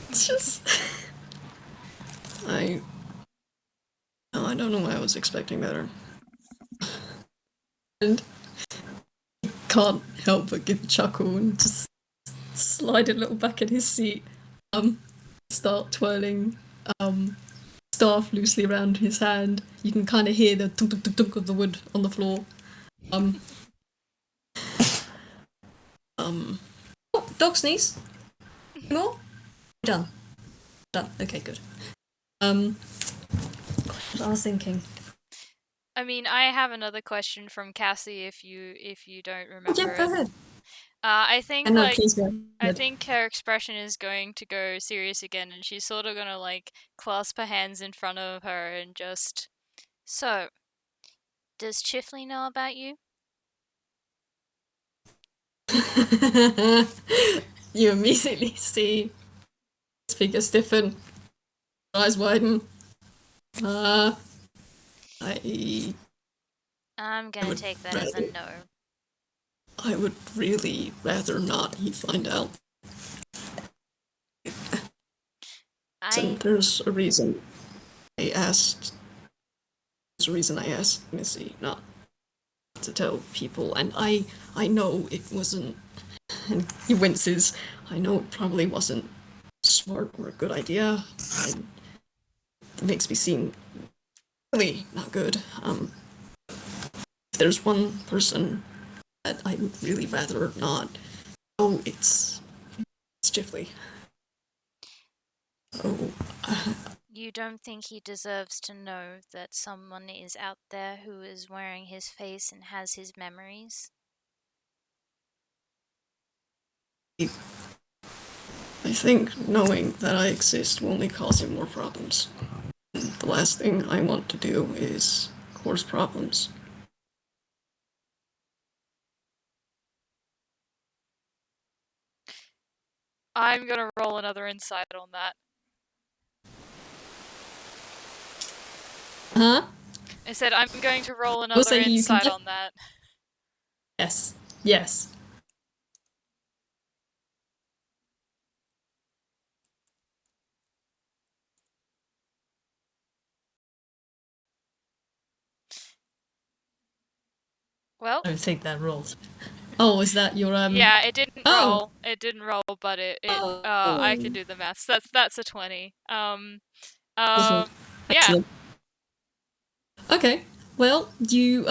Speaker 2: It's just I. Oh, I don't know why I was expecting better. And can't help but give a chuckle and just slide a little back in his seat. Um, Start twirling staff loosely around his hand. You can kind of hear the tunk tunk tunk tunk of the wood on the floor. Um, oh, dog sneeze. More? Done. Done. Okay, good. Um, what I was thinking.
Speaker 1: I mean, I have another question from Cassie if you don't
Speaker 2: Yeah,
Speaker 1: remember
Speaker 2: go
Speaker 1: it.
Speaker 2: ahead.
Speaker 1: I think
Speaker 2: And no,
Speaker 1: like
Speaker 2: please go
Speaker 1: I
Speaker 2: ahead.
Speaker 1: think her expression is going to go serious again, and she's sort of gonna like clasp her hands in front of her and just. So, does Chifley know about you?
Speaker 2: You immediately see his figure stiffen, eyes widen. Uh, I,
Speaker 1: I'm
Speaker 2: I
Speaker 1: gonna
Speaker 2: would
Speaker 1: take that as a
Speaker 2: rather,
Speaker 1: no.
Speaker 2: I would really rather not he find out. And
Speaker 1: I
Speaker 2: there's a reason I asked. There's a reason I asked Missy not to tell people, and I know it wasn't And he winces. I know it probably wasn't smart or a good idea. It makes me seem really not good. If there's one person that I'd really rather not, oh, it's Chifley. Oh,
Speaker 1: You don't think he deserves to know that someone is out there who is wearing his face and has his memories?
Speaker 2: I think knowing that I exist will only cause him more problems. The last thing I want to do is cause problems.
Speaker 1: I'm gonna roll another insight on that.
Speaker 2: Huh?
Speaker 1: I said I'm going to roll
Speaker 2: We'll
Speaker 1: another
Speaker 2: say you can.
Speaker 1: insight on that.
Speaker 2: Yes. Yes.
Speaker 1: Well,
Speaker 2: I don't think that rolled. Oh, is that your
Speaker 1: yeah, it didn't
Speaker 2: Oh.
Speaker 1: roll. It didn't roll, but I
Speaker 2: Oh.
Speaker 1: could do the maths. That's a 20. Yeah.
Speaker 2: Excellent. Okay. Well, you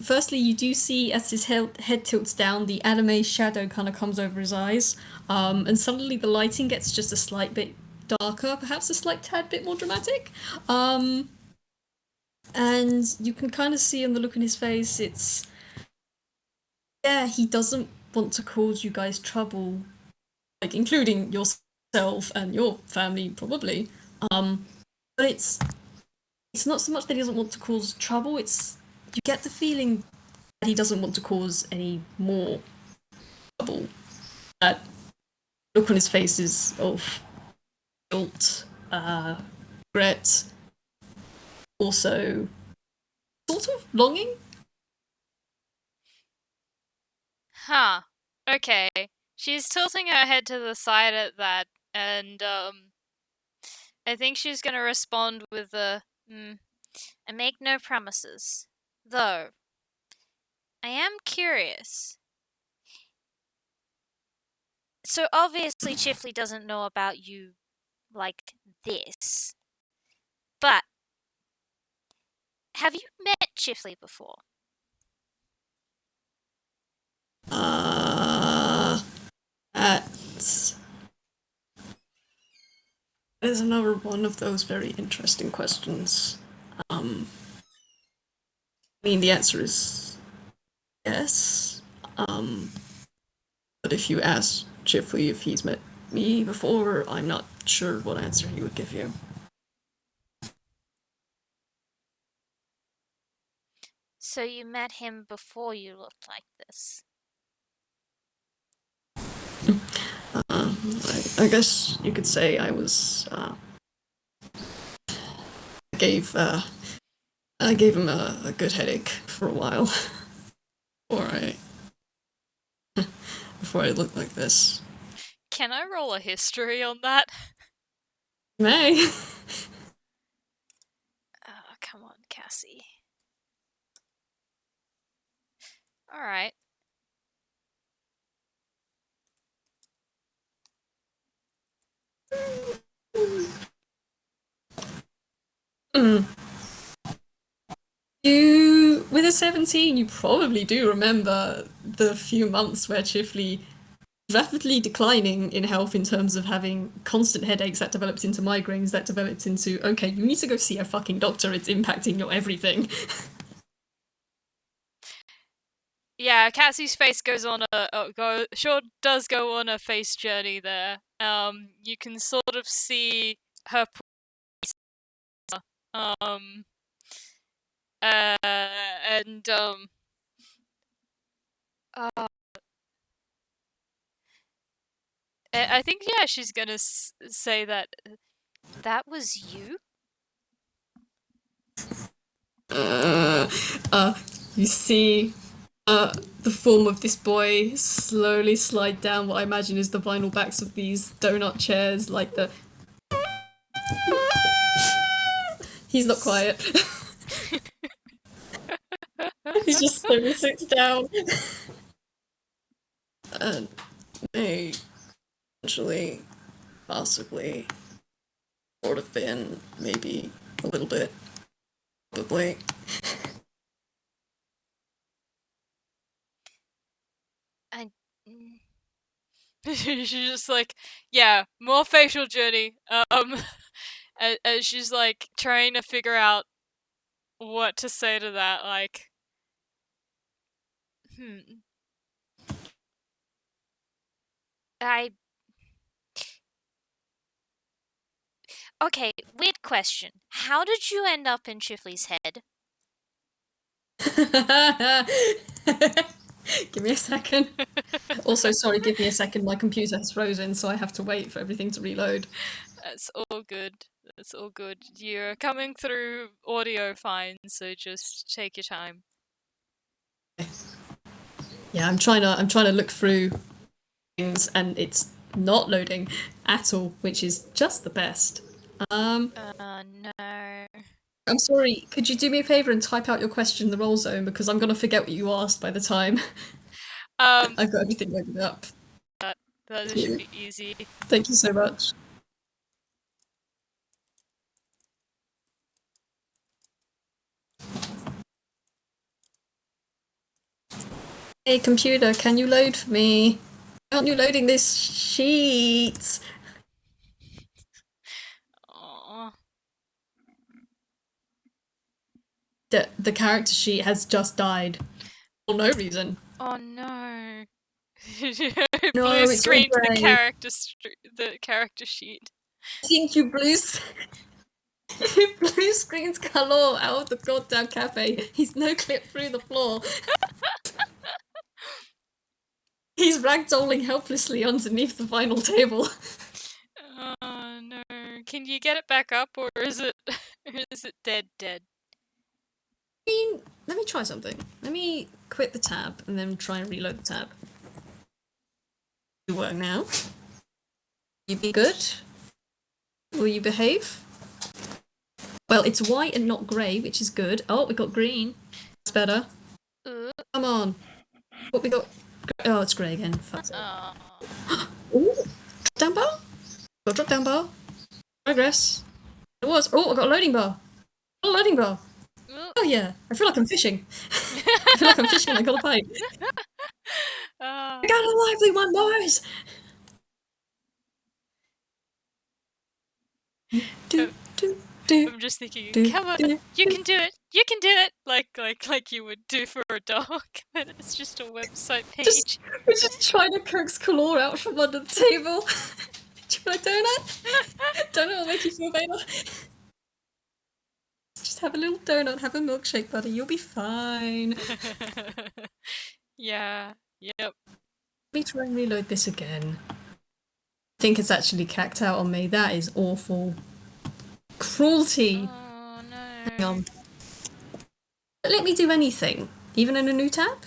Speaker 2: firstly you do see as his head tilts down, the anime shadow kind of comes over his eyes, and suddenly the lighting gets just a slight bit darker, perhaps a slight tad bit more dramatic. Um, and you can kind of see on the look in his face, it's yeah, he doesn't want to cause you guys trouble, like including yourself and your family probably. But it's not so much that he doesn't want to cause trouble, it's you get the feeling that he doesn't want to cause any more trouble. That look on his face is of guilt, regret, also sort of longing.
Speaker 1: Huh. Okay. She's tilting her head to the side at that, and I think she's gonna respond with I make no promises. Though, I am curious. So obviously Chifley doesn't know about you like this. But have you met Chifley before?
Speaker 2: Uh, that is another one of those very interesting questions. I mean, the answer is yes. But if you ask Chifley if he's met me before, I'm not sure what answer he would give you.
Speaker 1: So you met him before you looked like this?
Speaker 2: I guess you could say I was. Gave I gave him a good headache for a while before I before I looked like this.
Speaker 1: Can I roll a history on that?
Speaker 2: May.
Speaker 1: Oh, come on, Cassie. Alright.
Speaker 2: Mm. You, with a 17, you probably do remember the few months where Chifley rapidly declining in health in terms of having constant headaches that developed into migraines that developed into okay, you need to go see a fucking doctor, it's impacting your everything.
Speaker 1: Yeah, Cassie's face goes on sure does go on a face journey there. You can sort of see her um and uh, I think yeah, she's gonna say that that was you.
Speaker 2: uh, uh, you see the form of this boy slowly slide down what I imagine is the vinyl backs of these donut chairs, like the. He's not quiet. He's just slowly sits down. And may actually possibly would have been maybe a little bit, probably.
Speaker 1: I. She's just like, yeah, more facial journey. As she's like trying to figure out what to say to that, like, I. Okay, weird question. How did you end up in Chifley's head?
Speaker 2: Give me a second. Also, sorry, give me a second. My computer has frozen, so I have to wait for everything to reload.
Speaker 1: That's all good. That's all good. You're coming through audio fine, so just take your time.
Speaker 2: Yeah, I'm trying to look through things, and it's not loading at all, which is just the best.
Speaker 1: No.
Speaker 2: I'm sorry. Could you do me a favor and type out your question in the roll zone, because I'm gonna forget what you asked by the time I've got everything loaded up.
Speaker 1: That should be easy.
Speaker 2: Thank you so much. Hey computer, can you load for me? Why aren't you loading this sheet?
Speaker 1: Aww.
Speaker 2: The character sheet has just died. For no reason.
Speaker 1: Oh no.
Speaker 2: No,
Speaker 1: Blue
Speaker 2: it's all
Speaker 1: screen to
Speaker 2: grey.
Speaker 1: the character sheet.
Speaker 2: I think you blue screens Calore out of the goddamn cafe. He's no clip through the floor. He's ragdolling helplessly underneath the vinyl table.
Speaker 1: Oh no. Can you get it back up, or is it dead?
Speaker 2: I mean, let me try something. Let me quit the tab and then try and reload the tab. You work now? You be good? Will you behave? Well, it's white and not grey, which is good. Oh, we got green. That's better. Come on. What we got? Oh, it's grey again. Fuck. Ooh. Drop down bar? Got a drop down bar. Progress. It was. Oh, I got a loading bar. Got a loading bar. Oh yeah. I feel like I'm fishing. I feel like I'm fishing. I got a bite. I got a lively one, boys.
Speaker 1: I'm just thinking, come on, you can do it. You can do it. Like you would do for a dog, but it's just a website page.
Speaker 2: We're just trying to coax Calore out from under the table. Do you want a donut? Donut will make you feel better. Just have a little donut, have a milkshake, buddy. You'll be fine.
Speaker 1: Yeah. Yep.
Speaker 2: Let me try and reload this again. I think it's actually cacked out on me. That is awful. Cruelty.
Speaker 1: Oh no.
Speaker 2: Hang on. Let me do anything, even in a new tab.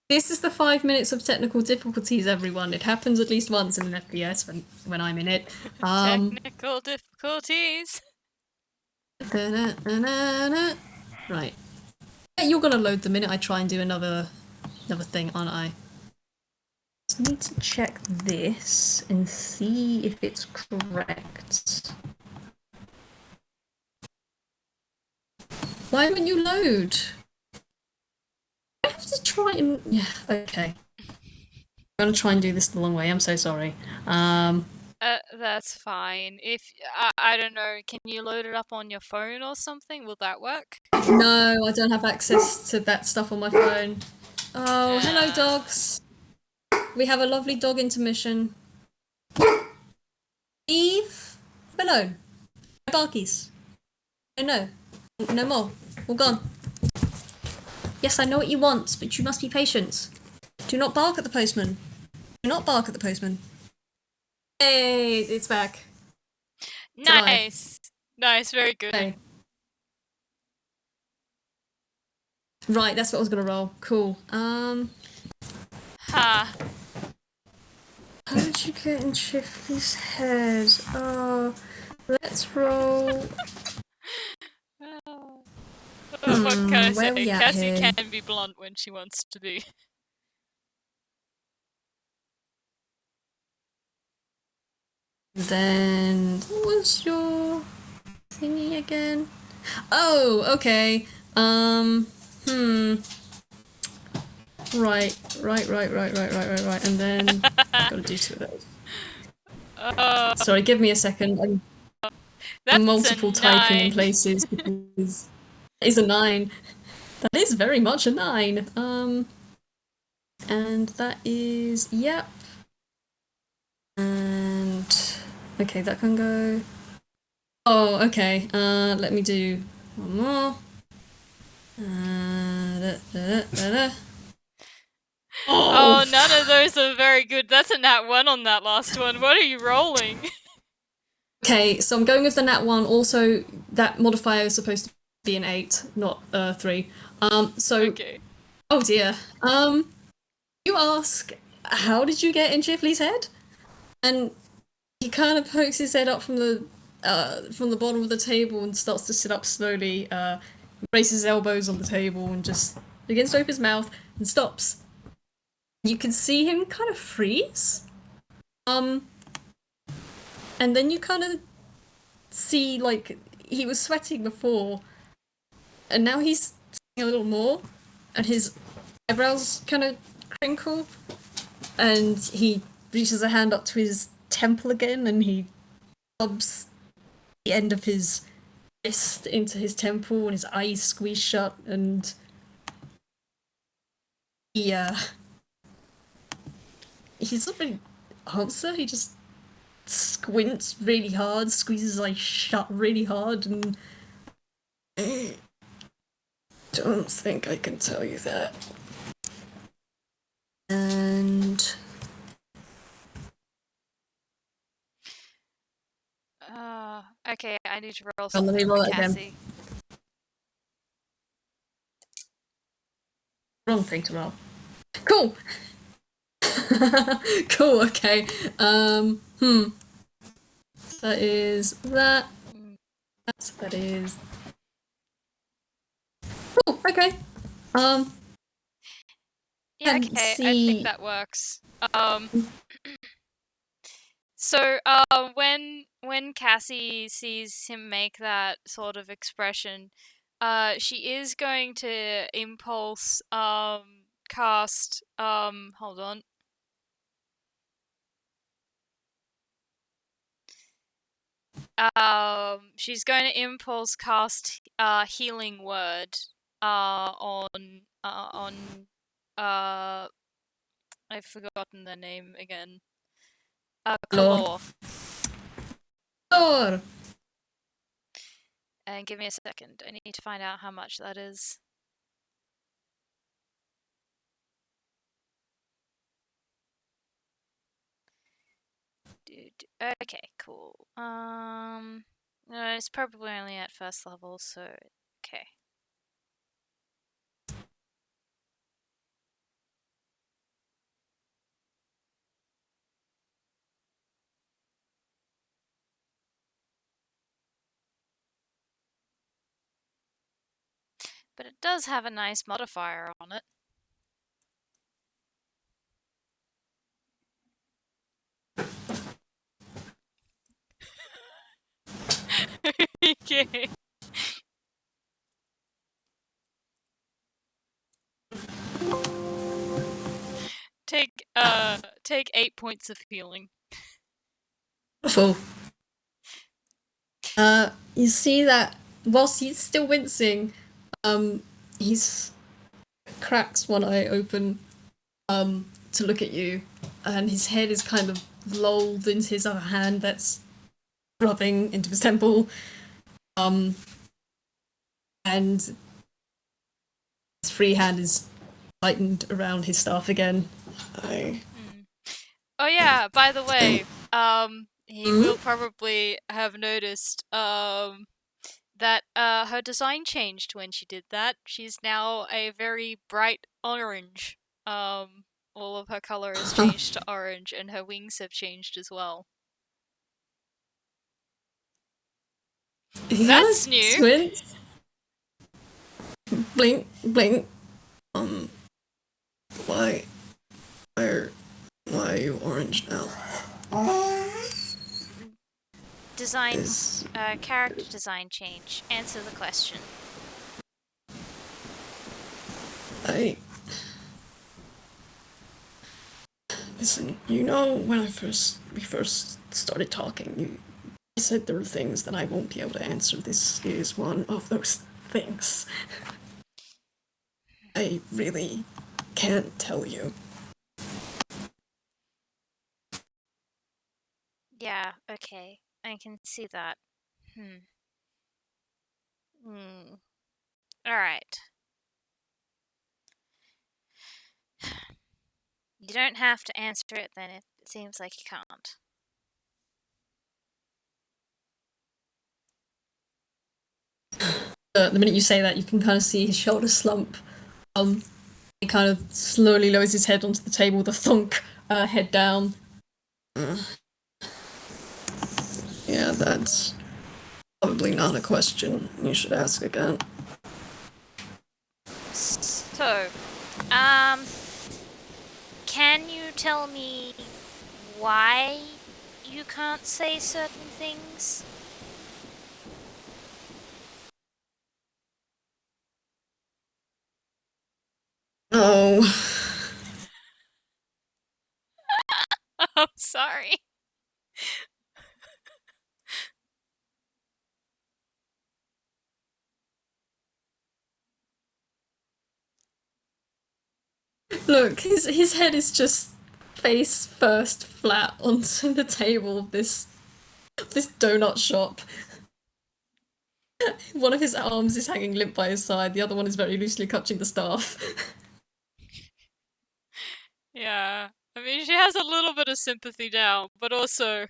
Speaker 2: This is the 5 minutes of technical difficulties, everyone. It happens at least once in an FPS when I'm in it.
Speaker 1: Technical difficulties.
Speaker 2: Right. You're gonna load the minute I try and do another thing, aren't I? Just need to check this and see if it's correct. Why won't you load? I have to try and... Yeah, okay. I'm gonna try and do this the long way, I'm so sorry.
Speaker 1: That's fine. If I don't know, can you load it up on your phone or something? Will that work?
Speaker 2: No, I don't have access to that stuff on my phone. Oh, hello dogs. We have a lovely dog intermission. Leave them alone. No barkies. No. No more. All gone. Yes, I know what you want, but you must be patient. Do not bark at the postman. Do not bark at the postman. Hey, it's back.
Speaker 1: Nice. Nice, very good.
Speaker 2: Okay. Right, that's what I was gonna roll. Cool.
Speaker 1: Ha.
Speaker 2: How did you get in Chifley's head? Oh, let's roll.
Speaker 1: What can I
Speaker 2: where
Speaker 1: say?
Speaker 2: we at
Speaker 1: Cassie
Speaker 2: here?
Speaker 1: can be blunt when she wants to be.
Speaker 2: Then what was your thingy again? Oh, okay. Hmm. Right. And then gotta do two of those.
Speaker 1: Uh,
Speaker 2: Sorry, give me a second. I'm
Speaker 1: that's a
Speaker 2: multiple typing in
Speaker 1: 9.
Speaker 2: places because that is a 9. That is very much a 9. And that is yep. And okay, that can go. Oh, okay. Let me do one more.
Speaker 1: Oh,
Speaker 2: Oh,
Speaker 1: none of those are very good. That's a nat 1 on that last one. What are you rolling?
Speaker 2: okay, so I'm going with the nat 1. Also, that modifier is supposed to be an 8, not 3. So
Speaker 1: Okay.
Speaker 2: oh dear. You ask, how did you get in Chifley's head? And he kind of pokes his head up from the bottom of the table and starts to sit up slowly. Raises his elbows on the table and just begins to open his mouth and stops. You can see him kind of freeze. And then you kind of see like he was sweating before, and now he's sweating a little more, and his eyebrows kind of crinkle, and he reaches a hand up to his temple again, and he rubs the end of his fist into his temple, and his eyes squeeze shut, and he doesn't really answer. He just squints really hard, squeezes his eyes shut really hard, and I don't think I can tell you that. And
Speaker 1: Okay, I need to roll
Speaker 2: let me
Speaker 1: something
Speaker 2: roll
Speaker 1: for
Speaker 2: it again.
Speaker 1: Cassie.
Speaker 2: Wrong thing to roll. Cool. Cool. Okay. That is that. That is. Cool. Okay.
Speaker 1: Yeah,
Speaker 2: And
Speaker 1: okay, I think
Speaker 2: see.
Speaker 1: that works. So, when Cassie sees him make that sort of expression, she is going to impulse, cast, hold on. She's going to impulse cast, healing word, uh, I've forgotten the name again.
Speaker 2: Calore.
Speaker 1: Calore.
Speaker 2: Calore.
Speaker 1: And give me a second. I need to find out how much that is. Okay, cool. No, it's probably only at first level, so okay. But it does have a nice modifier on it. Okay. Take 8 points of healing.
Speaker 2: Cool. You see that whilst he's still wincing, he's cracks one eye open, to look at you, and his head is kind of lolled into his other hand that's rubbing into his temple, and his free hand is tightened around his staff again.
Speaker 1: Oh yeah, by the way, he will probably have noticed that her design changed when she did that. She's now a very bright orange. All of her color has changed to orange, and her wings have changed as well. That's new.
Speaker 2: Squints. Blink, blink. Why, why are you orange now?
Speaker 1: Design,
Speaker 2: is
Speaker 1: character design change. Answer the question.
Speaker 2: I listen. You know, when we first started talking, you said there were things that I won't be able to answer. This is one of those things. I really can't tell you.
Speaker 1: Yeah, okay. I can see that. Hmm. Hmm. Alright. You don't have to answer it then, it seems like you can't.
Speaker 2: The minute you say that, you can kind of see his shoulders slump. He kind of slowly lowers his head onto the table with a thunk, head down. Yeah, that's probably not a question you should ask again.
Speaker 1: So, um, can you tell me why you can't say certain things?
Speaker 2: Oh,
Speaker 1: I'm sorry.
Speaker 2: look, his head is just face first flat onto the table of this donut shop. One of his arms is hanging limp by his side, the other one is very loosely clutching the staff.
Speaker 1: Yeah. I mean, she has a little bit of sympathy now, but also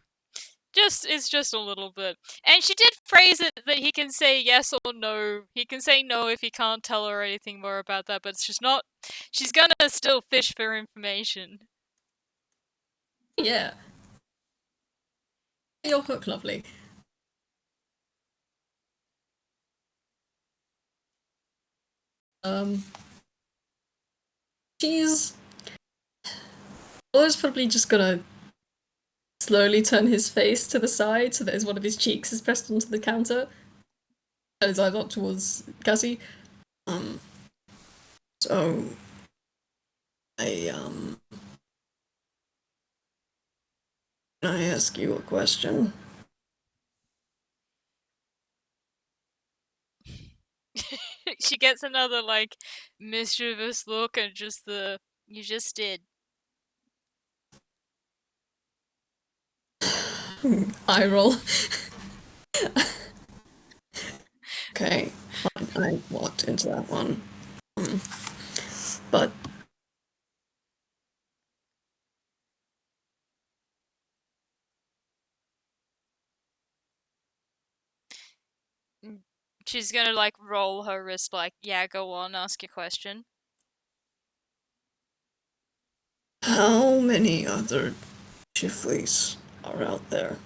Speaker 1: it's just a little bit. And she did phrase it that he can say yes or no. He can say no if he can't tell her anything more about that, but she's not. She's gonna still fish for information.
Speaker 2: Yeah, your hook, lovely. Um, she's always probably just gonna slowly turn his face to the side so that one of his cheeks is pressed onto the counter. And his eyes up towards Cassie. Um, so I can I ask you a question?
Speaker 1: She gets another like mischievous look and just the you just did.
Speaker 2: Eye roll. Okay, fine. I walked into that one. But
Speaker 1: She's gonna like roll her wrist like, yeah, go on, ask your question.
Speaker 2: how many other Chifleys are out there?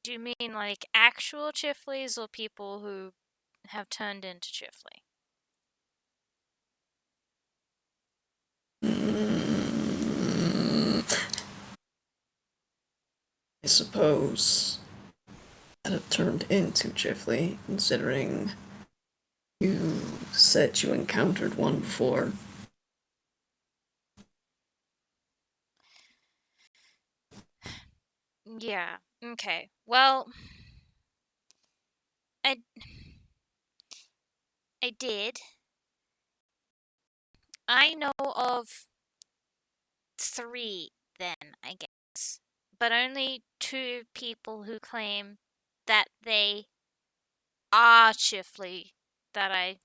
Speaker 1: Do you mean like actual Chifleys or people who have turned into Chifley?
Speaker 2: Mm, I suppose that have turned into Chifley, considering you said you encountered one before.
Speaker 1: Yeah. Okay. Well, I I did. I know of three then, I guess. But only two people who claim that they are Chifley that I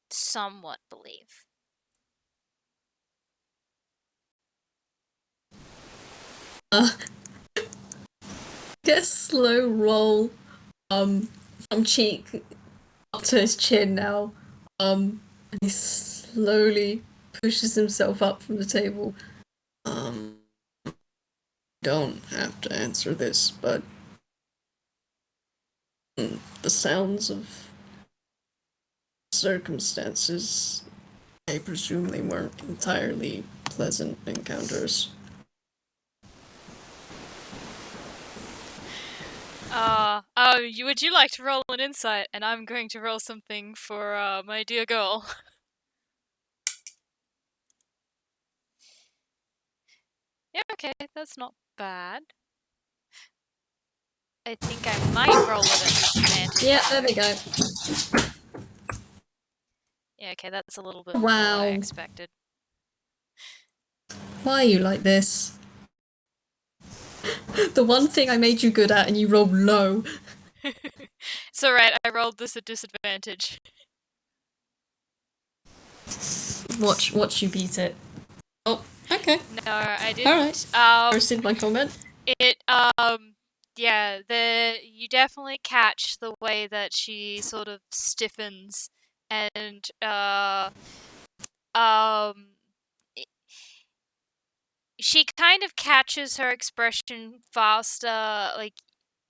Speaker 1: somewhat believe.
Speaker 2: Uh, get a slow roll from cheek up to his chin now. And he slowly pushes himself up from the table. Um, don't have to answer this, but the sounds of circumstances, I presume they weren't entirely pleasant encounters.
Speaker 1: Would you like to roll an insight? And I'm going to roll something for my dear girl. Yeah, okay, that's not bad. I think I might roll it at disadvantage.
Speaker 2: Yeah, there we go.
Speaker 1: Yeah, okay, that's a little bit more than what I
Speaker 2: Wow.
Speaker 1: expected.
Speaker 2: Why are you like this? The one thing I made you good at and you rolled low.
Speaker 1: It's alright, I rolled this at disadvantage.
Speaker 2: Watch you beat it. Oh, okay.
Speaker 1: No, I didn't.
Speaker 2: Alright. Roasted my comment.
Speaker 1: Yeah, you definitely catch the way that she sort of stiffens and, um, she kind of catches her expression faster, like,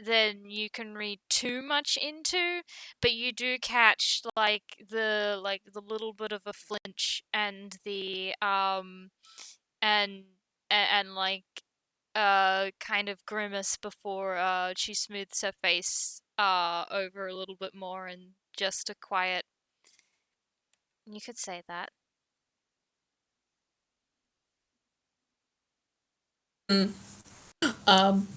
Speaker 1: than you can read too much into, but you do catch the little bit of a flinch and and and like kind of grimace before she smooths her face over a little bit more and just a quiet. You could say that.
Speaker 2: Mm. Um.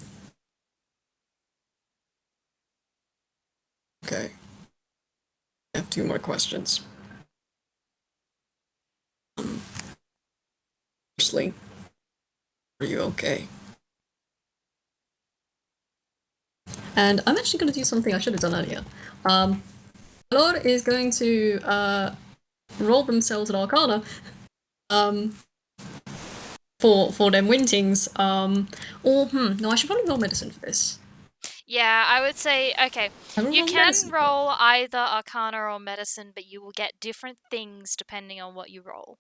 Speaker 2: Okay. I have 2 more questions. Firstly, are you okay? And I'm actually going to do something I should have done earlier. Calore is going to roll themselves an Arcana for them wintings. No, I should probably roll medicine for this.
Speaker 1: Yeah, I would say, okay,
Speaker 2: I will
Speaker 1: you
Speaker 2: roll
Speaker 1: can
Speaker 2: medicine.
Speaker 1: roll either Arcana or Medicine, but you will get different things depending on what you roll.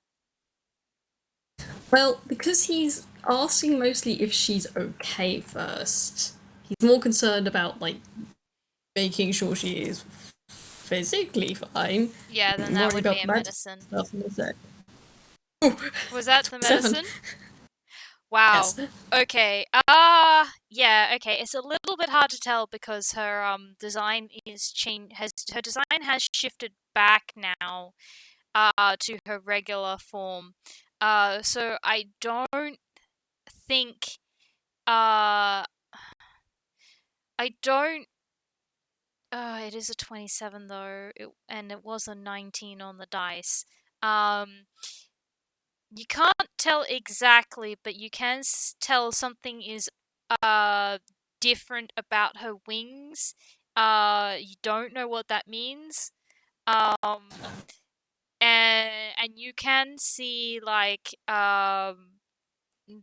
Speaker 2: Well, because he's asking mostly if she's okay first. He's more concerned about like making sure she is physically fine.
Speaker 1: Yeah, then
Speaker 2: I'm
Speaker 1: that
Speaker 2: worried
Speaker 1: would be
Speaker 2: about
Speaker 1: a
Speaker 2: the magic
Speaker 1: Medicine.
Speaker 2: stuff in a sec.
Speaker 1: Was that the
Speaker 2: 7.
Speaker 1: Medicine? Wow.
Speaker 2: Yes.
Speaker 1: Okay. Yeah, okay. It's a little bit hard to tell because her design is her design has shifted back now to her regular form. So I don't think uh I don't it is a 27 though, and it was a 19 on the dice. Um you can't tell exactly, but you can tell something is different about her wings. You don't know what that means. And you can see like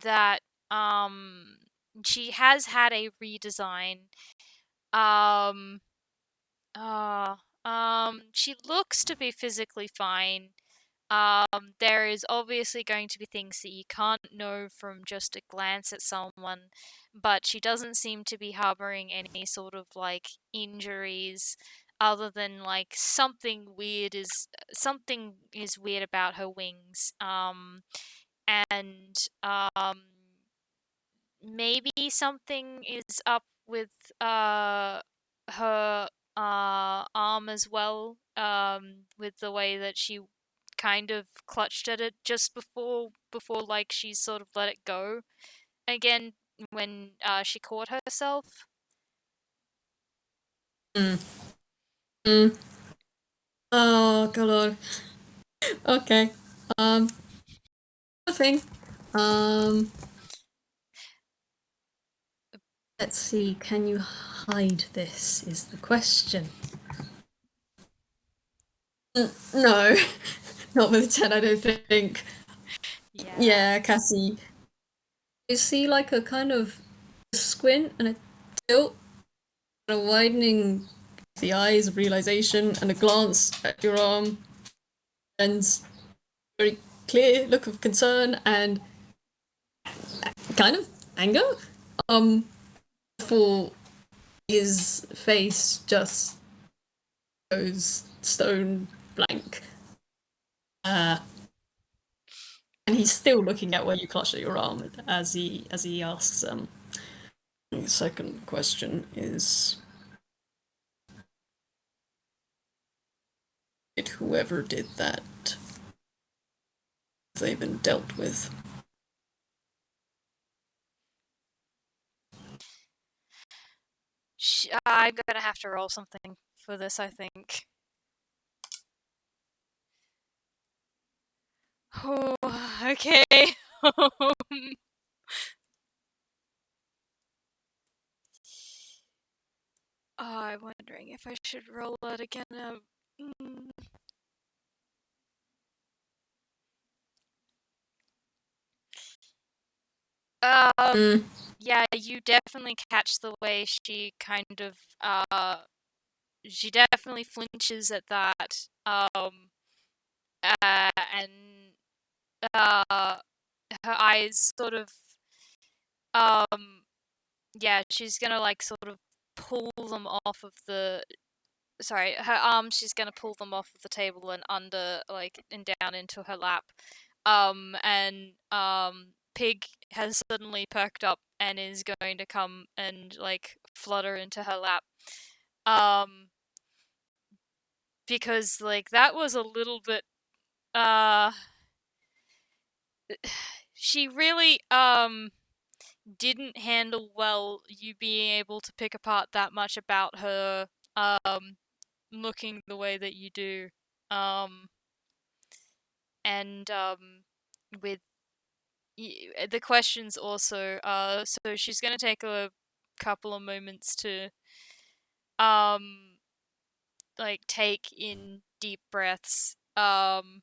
Speaker 1: that she has had a redesign. Um she looks to be physically fine. There is obviously going to be things that you can't know from just a glance at someone, but she doesn't seem to be harboring any sort of like injuries other than like something is weird about her wings. And maybe something is up with her arm as well, with the way that she kind of clutched at it just before like she sort of let it go again when she caught herself.
Speaker 2: Mm. Mm. Oh, God. Okay. Um, nothing. Um, let's see. Can you hide this? Is the question. No, not with a 10. I don't think.
Speaker 1: Yeah.
Speaker 2: Yeah, Cassie. You see like a kind of squint and a tilt, and a widening of the eyes of realization, and a glance at your arm, and very clear look of concern and kind of anger. Before his face just goes stone blank. And And he's still looking at where you clutch at your arm as he asks. The second question is: did whoever did that, they've been dealt with?
Speaker 1: I'm gonna have to roll something for this, I think. Oh, okay. I'm wondering if I should roll it again. Mm,
Speaker 2: Mm.
Speaker 1: yeah, you definitely catch the way she kind of, she definitely flinches at that. And uh, her eyes sort of, um, yeah, she's gonna like sort of pull them off of the. Sorry, her arms. She's gonna pull them off of the table and under, like, and down into her lap. And Pig has suddenly perked up and is going to come and like flutter into her lap. Um, because like that was a little bit. She really didn't handle well you being able to pick apart that much about her looking the way that you do. Um, and with the questions also, so she's going to take a couple of moments to um like take in deep breaths, and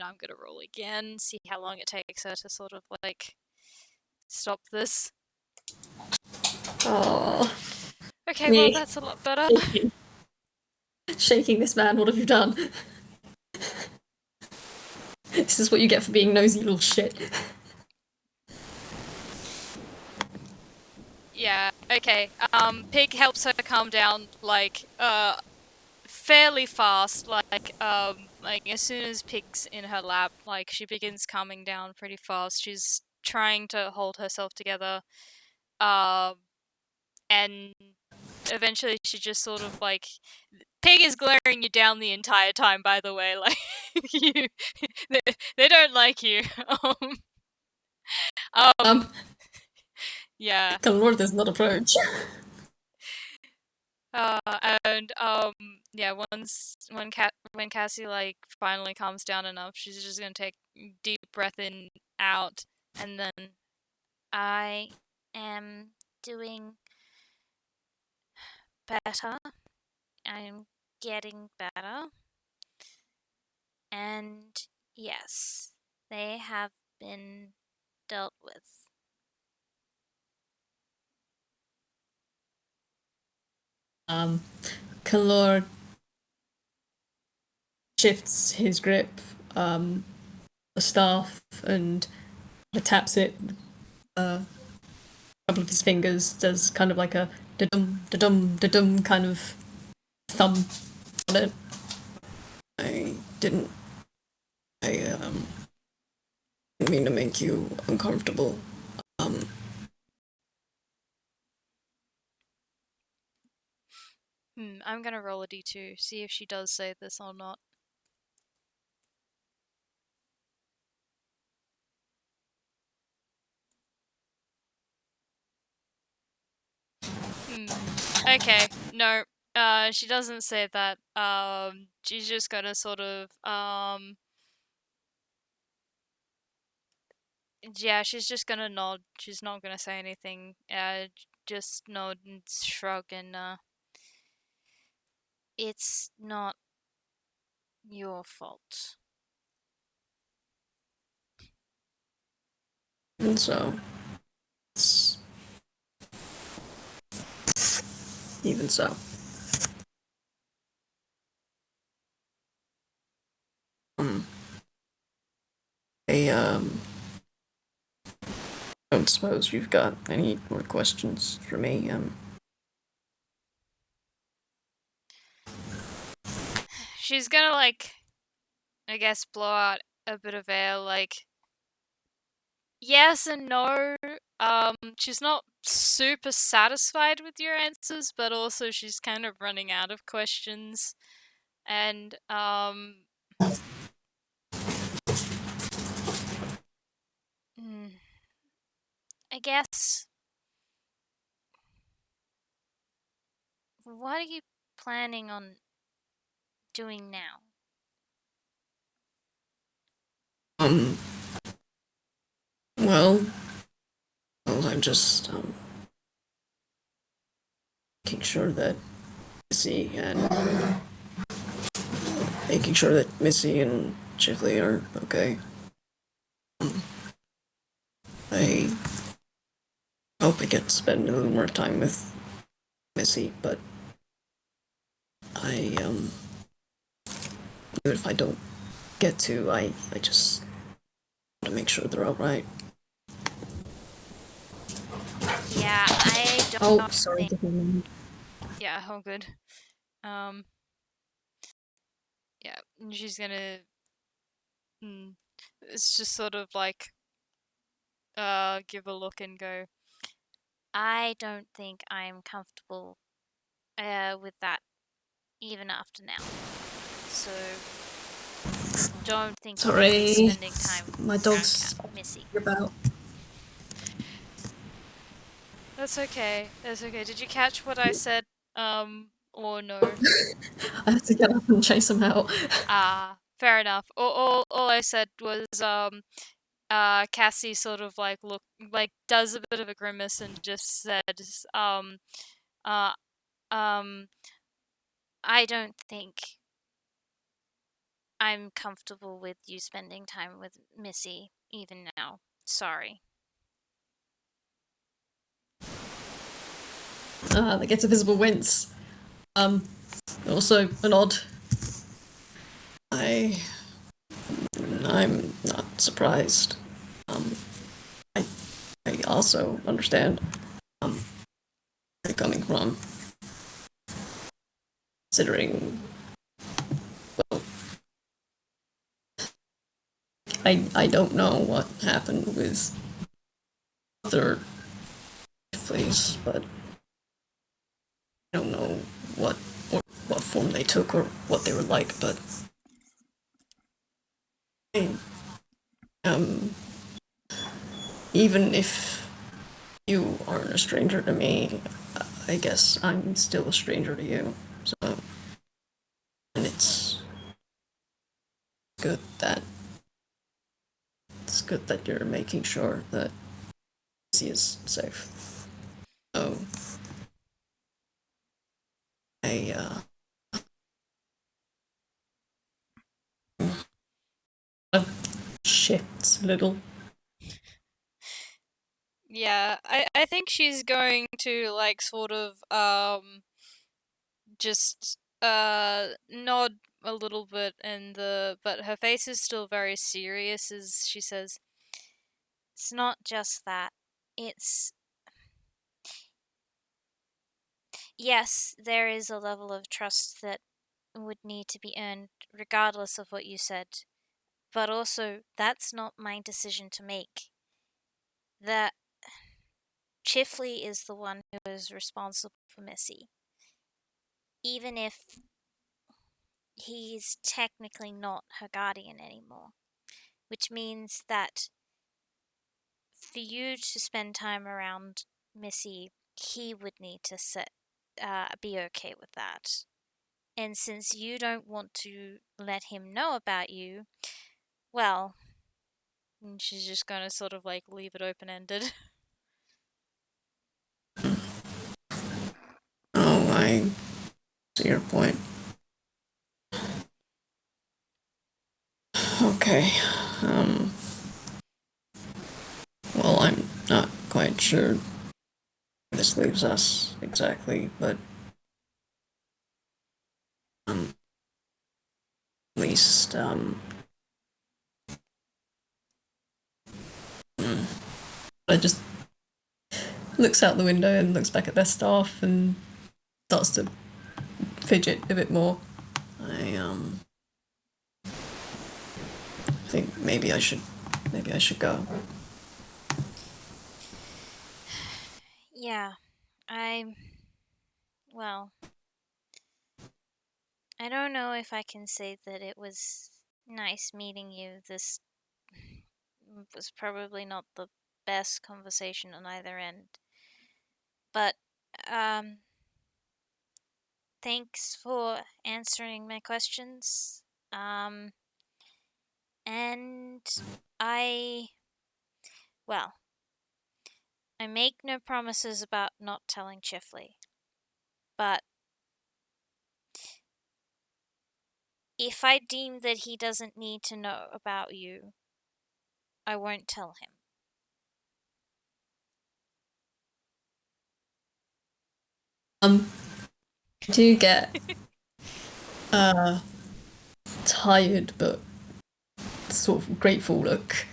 Speaker 1: I'm going to roll again, see how long it takes her to sort of like stop this.
Speaker 2: Oh,
Speaker 1: Okay, well,
Speaker 2: me
Speaker 1: that's a lot better.
Speaker 2: shaking this man. What have you done? This is what you get for being nosy little shit.
Speaker 1: Yeah, okay. Pig helps her calm down, like, fairly fast, like as soon as Pig's in her lap, like she begins calming down pretty fast. She's trying to hold herself together, um, and eventually she just sort of like, Pig is glaring you down the entire time, by the way, like, you, they don't like you.
Speaker 2: Um,
Speaker 1: Um, yeah.
Speaker 2: Calore does not approach.
Speaker 1: And yeah, when Cassie like finally calms down enough, she's just gonna take a deep breath in, out, and then I am doing better. I'm getting better, and yes, they have been dealt with.
Speaker 2: Um, Calore shifts his grip, the staff, and taps it. A couple of his fingers does kind of like a da-dum, da-dum, da-dum kind of thumb on it. I didn't. I didn't mean to make you uncomfortable. Um,
Speaker 1: I'm gonna roll a d2, see if she does say this or not. Okay, no. She doesn't say that. She's just gonna sort of, yeah, she's just gonna nod. She's not gonna say anything. Just nod and shrug, and it's not your fault.
Speaker 2: and so, it's even so. Um, I don't suppose you've got any more questions for me.
Speaker 1: She's gonna like, I guess, blow out a bit of air, like, yes and no. She's not super satisfied with your answers, but also she's kind of running out of questions. And hmm, I guess, what are you planning on doing now?
Speaker 3: Um, well, I'm just making sure that Missy and making sure that Missy and Chifley are okay. I hope I get to spend a little more time with Missy, but I even if I don't get to, I just want to make sure they're alright.
Speaker 1: Yeah, I
Speaker 2: Oh,
Speaker 1: don't
Speaker 2: sorry
Speaker 1: think.
Speaker 2: to hear that.
Speaker 1: Yeah, all good. Um, yeah, and she's gonna. It's just sort of like give a look and go. I don't think I'm comfortable with that even after now. So don't think you want to be
Speaker 2: Sorry,
Speaker 1: spending time
Speaker 2: my
Speaker 1: around
Speaker 2: dog's
Speaker 1: Missy.
Speaker 2: about.
Speaker 1: That's okay. That's okay. Did you catch what I said? Or no?
Speaker 2: I have to get up and chase him out.
Speaker 1: Ah, fair enough. All I said was Cassie sort of like does a bit of a grimace and just said uh um I don't think I'm comfortable with you spending time with Missy even now. Sorry.
Speaker 2: That gets a visible wince. Also a nod. I I'm not surprised. Um, I I also understand where you're coming from, considering I don't know what happened with other Chifleys, but I don't know what or what form they took or what they were like, but I, um even if you aren't a stranger to me, I guess I'm still a stranger to you. So and good that it's good that you're making sure that he is safe. So I shifts a little.
Speaker 1: Yeah, I think she's going to like sort of just nod a little bit and the but her face is still very serious as she says, "It's not just that. It's yes, there is a level of trust that would need to be earned regardless of what you said. But also, that's not my decision to make. That Chifley is the one who is responsible for Missy. Even if he's technically not her guardian anymore. Which means that for you to spend time around Missy, he would need to be okay with that. And since you don't want to let him know about you, well, she's just gonna sort of like leave it open ended.
Speaker 3: Oh, I see your point. Okay. Um, well, I'm not quite sure where this leaves us exactly, but um, at least I just looks out the window and looks back at their staff and starts to fidget a bit more. I think maybe I should go.
Speaker 1: Yeah, well, I don't know if I can say that it was nice meeting you. This was probably not the best conversation on either end. But, um, thanks for answering my questions. And I, well, I make no promises about not telling Chifley. But if I deem that he doesn't need to know about you, I won't tell him.
Speaker 2: I do get tired but sort of grateful look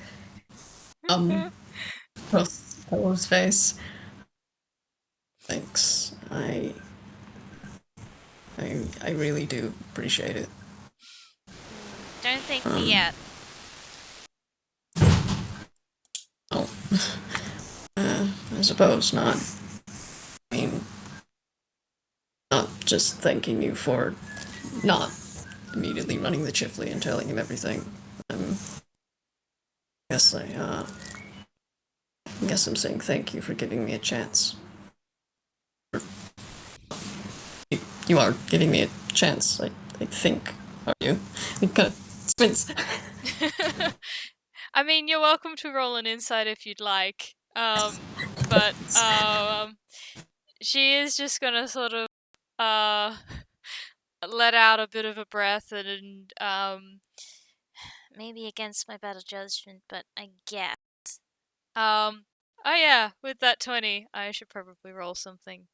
Speaker 2: across Calore's face.
Speaker 3: Thanks. I really do appreciate it.
Speaker 1: Don't thank me yet.
Speaker 3: Oh, I suppose not. I mean, not just thanking you for not immediately running the Chifley and telling him everything. Guess I guess I'm saying thank you for giving me a chance. You are giving me a chance, I think, are you? He kind of squints.
Speaker 1: I mean, you're welcome to roll an insight if you'd like. But she is just gonna sort of let out a bit of a breath and maybe against my better judgment, but I guess. Oh yeah, with that 20, I should probably roll something.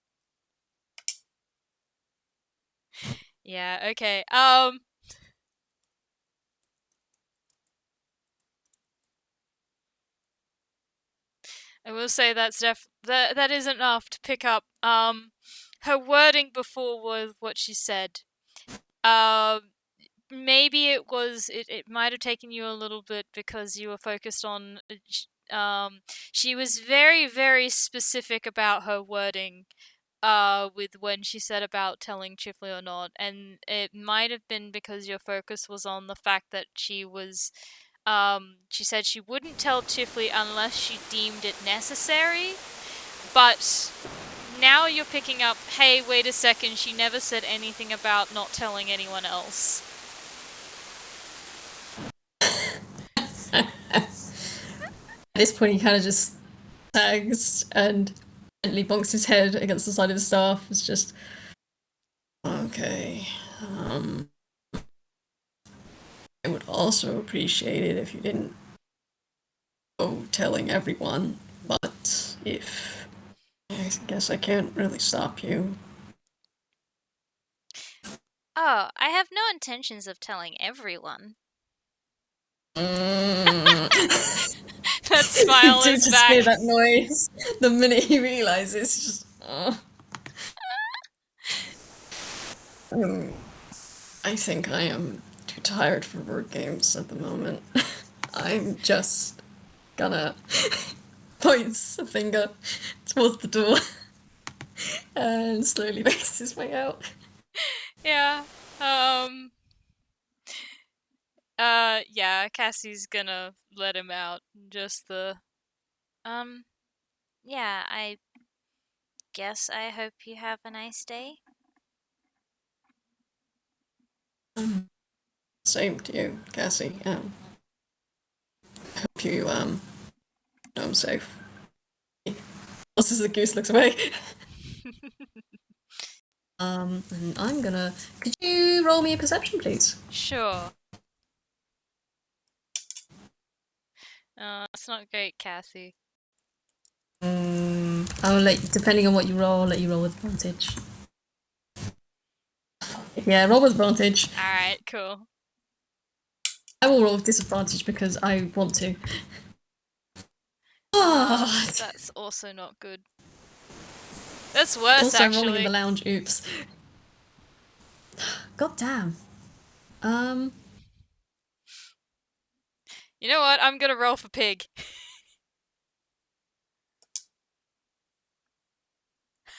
Speaker 1: Yeah, okay. I will say that is enough to pick up her wording before was what she said. Maybe it might have taken you a little bit because you were focused on she was very, very specific about her wording with when she said about telling Chifley or not, and it might have been because your focus was on the fact that she said she wouldn't tell Chifley unless she deemed it necessary, but now you're picking up, hey, wait a second, she never said anything about not telling anyone else.
Speaker 2: At this point, he kind of just sags and gently bonks his head against the side of the staff. It's just,
Speaker 3: Okay. I would also appreciate it if you didn't go telling everyone, but if I guess I can't really stop you.
Speaker 1: Oh, I have no intentions of telling everyone. That smile
Speaker 2: you
Speaker 1: is
Speaker 2: just
Speaker 1: back.
Speaker 2: hear that noise the minute he realizes. Just,
Speaker 3: I think I am too tired for word games at the moment. I'm just gonna points a finger towards the door and slowly makes his way out.
Speaker 1: Yeah. Yeah, Cassie's gonna let him out. Just yeah, I guess I hope you have a nice day.
Speaker 3: Same to you, Cassie. Hope you know I'm safe.
Speaker 2: also the goose looks away. And I'm gonna. Could you roll me a perception, please?
Speaker 1: Sure. It's not great, Cassie.
Speaker 2: I'll let, depending on what you roll, I'll let you roll with advantage. Yeah, roll with advantage.
Speaker 1: Alright, cool.
Speaker 2: I will roll with disadvantage because I want to. Oh,
Speaker 1: That's also not good. That's worse,
Speaker 2: also
Speaker 1: actually.
Speaker 2: rolling in the lounge. Oops. God damn.
Speaker 1: You know what? I'm gonna roll for pig.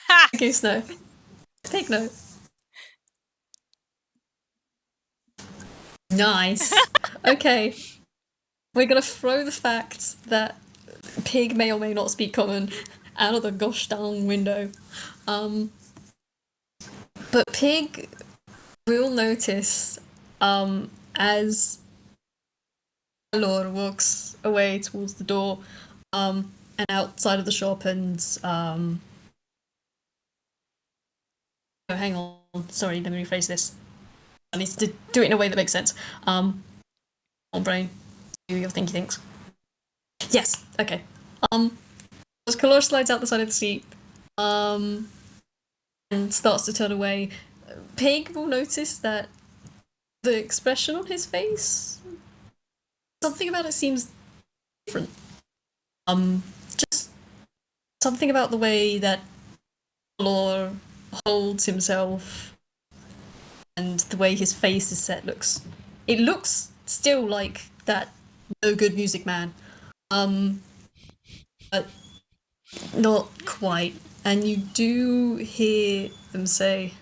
Speaker 1: Ha!
Speaker 2: Goose no. Pig no. Nice. Okay. We're gonna throw the fact that pig may or may not speak common out of the gosh darn window. But pig will notice as Calore walks away towards the door and outside of the shop and oh, hang on, sorry, let me rephrase this. I need to do it in a way that makes sense. On brain, do your thinky things. Yes, okay. As Calore slides out the side of the seat, and starts to turn away, Pig will notice that the expression on his face, something about it seems different. Just something about the way that Calore holds himself and the way his face is set looks. It looks still like that no good music man. But not quite. And you do hear them say,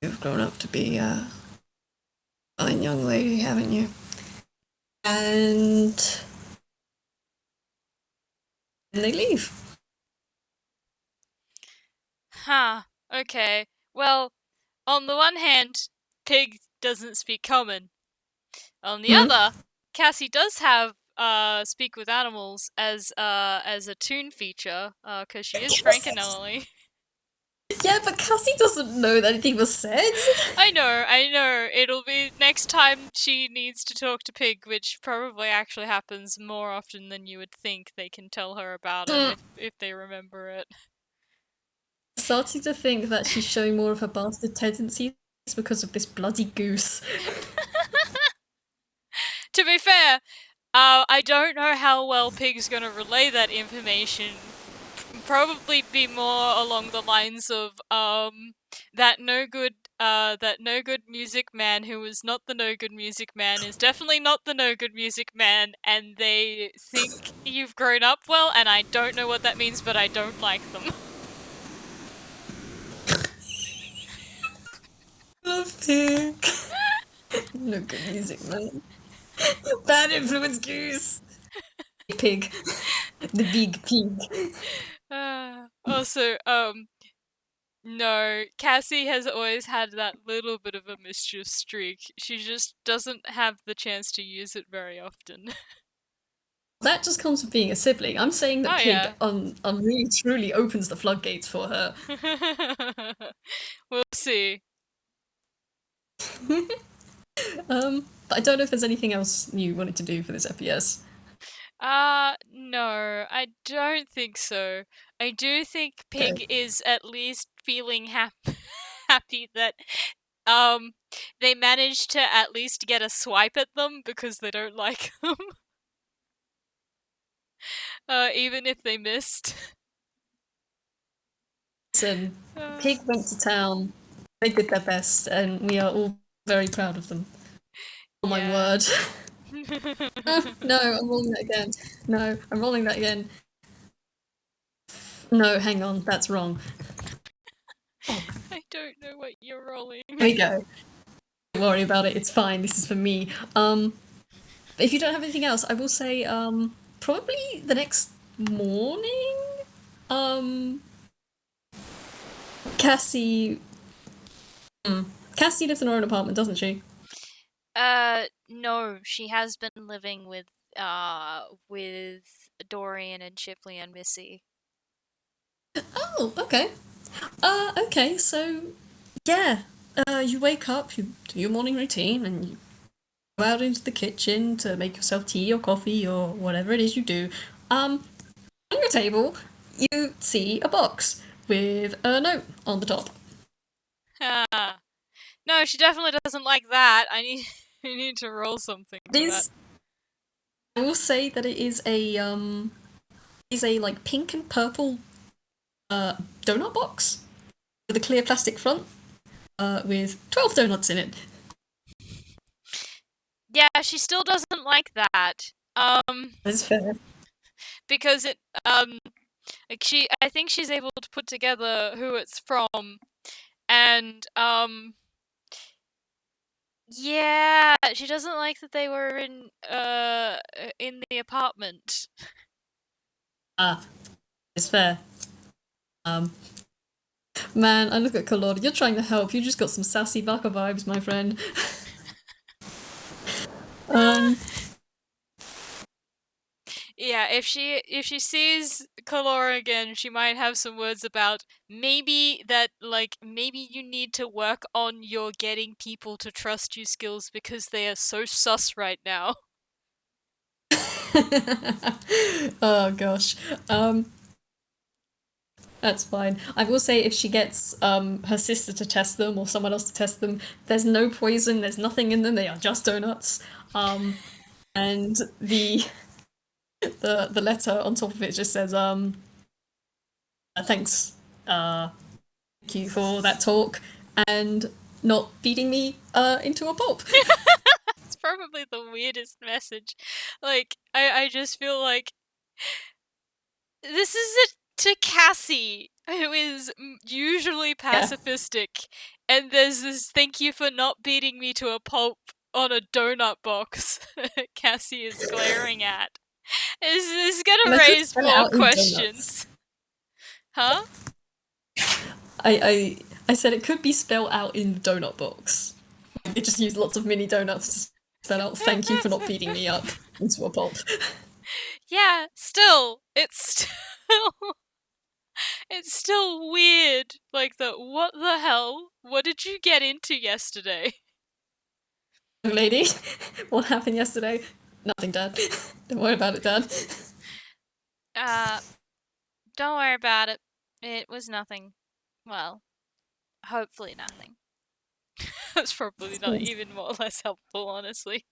Speaker 2: "You've grown up to be a fine young lady, haven't you?" And then they leave.
Speaker 1: Huh. Okay. Well, on the one hand, pig doesn't speak common. On the other, Cassie does have speak with animals as a toon feature, because she is Frankenelli.
Speaker 2: Yeah, but Cassie doesn't know that anything was said.
Speaker 1: I know. It'll be next time she needs to talk to Pig, which probably actually happens more often than you would think. They can tell her about it if they remember it.
Speaker 2: Starting to think that she's showing more of her bastard tendencies because of this bloody goose.
Speaker 1: To be fair, I don't know how well Pig's gonna relay that information. Probably be more along the lines of that no good music man who is not the no good music man is definitely not the no good music man, and they think you've grown up well, and I don't know what that means, but I don't like them.
Speaker 2: Love Pig. No good music, man. Bad influence goose. Pig. The big pig.
Speaker 1: Also, no, Cassie has always had that little bit of a mischief streak. She just doesn't have the chance to use it very often.
Speaker 2: That just comes with being a sibling. I'm saying that
Speaker 1: Oh,
Speaker 2: Pig
Speaker 1: yeah.
Speaker 2: really truly opens the floodgates for her.
Speaker 1: We'll see.
Speaker 2: But I don't know if there's anything else you wanted to do for this FPS.
Speaker 1: No, I don't think so. I do think Pig
Speaker 2: Okay.
Speaker 1: is at least feeling happy that they managed to at least get a swipe at them because they don't like them. Even if they missed.
Speaker 2: Listen, Pig went to town, they did their best, and we are all very proud of them. Oh my
Speaker 1: Yeah.
Speaker 2: word. No, I'm rolling that again. No, I'm rolling that again. No, hang on, that's wrong.
Speaker 1: I don't know what you're rolling.
Speaker 2: Here we go. Don't worry about it, it's fine, this is for me. If you don't have anything else, I will say, probably the next morning, Cassie... Cassie lives in her own apartment, doesn't she?
Speaker 1: No, she has been living with Dorian and Chifley and Missy.
Speaker 2: Oh, okay. Okay, so, yeah. You wake up, you do your morning routine, and you go out into the kitchen to make yourself tea or coffee or whatever it is you do. On your table, you see a box with a note on the top.
Speaker 1: No, she definitely doesn't like that. I need to roll something for that.
Speaker 2: I will say that it is a like pink and purple donut box with a clear plastic front with 12 donuts in it.
Speaker 1: Yeah, she still doesn't like that.
Speaker 3: That's fair.
Speaker 1: Because it like I think she's able to put together who it's from, and yeah, she doesn't like that they were in the apartment.
Speaker 3: Ah, it's fair. Um, Man, I look at Calore. You're trying to help. You just got some sassy baka vibes, my friend. um,
Speaker 1: Yeah, if she sees Calore again, she might have some words about maybe you need to work on your getting people to trust you skills because they are so sus right now.
Speaker 3: oh gosh. That's fine. I will say if she gets her sister to test them or someone else to test them, there's no poison, there's nothing in them, they are just donuts. And the letter on top of it just says thanks thank you for that talk and not beating me into a pulp.
Speaker 1: It's probably the weirdest message. Like, I just feel like this is it to Cassie, who is usually pacifistic, and there's this thank you for not beating me to a pulp on a donut box Cassie is glaring at. Is this gonna
Speaker 3: Let's just
Speaker 1: raise
Speaker 3: spell it
Speaker 1: more
Speaker 3: out in donuts.
Speaker 1: questions? Huh?
Speaker 3: I said it could be spelled out in the donut box. They just use lots of mini donuts to spell out thank you for not beating me up into a pulp.
Speaker 1: Yeah, still, it's still weird. Like what the hell? What did you get into yesterday?
Speaker 3: Young lady, what happened yesterday? Nothing, Dad. Don't worry about it, Dad.
Speaker 1: Uh, don't worry about it. It was nothing. Well, hopefully nothing. That's probably not even more or less helpful, honestly.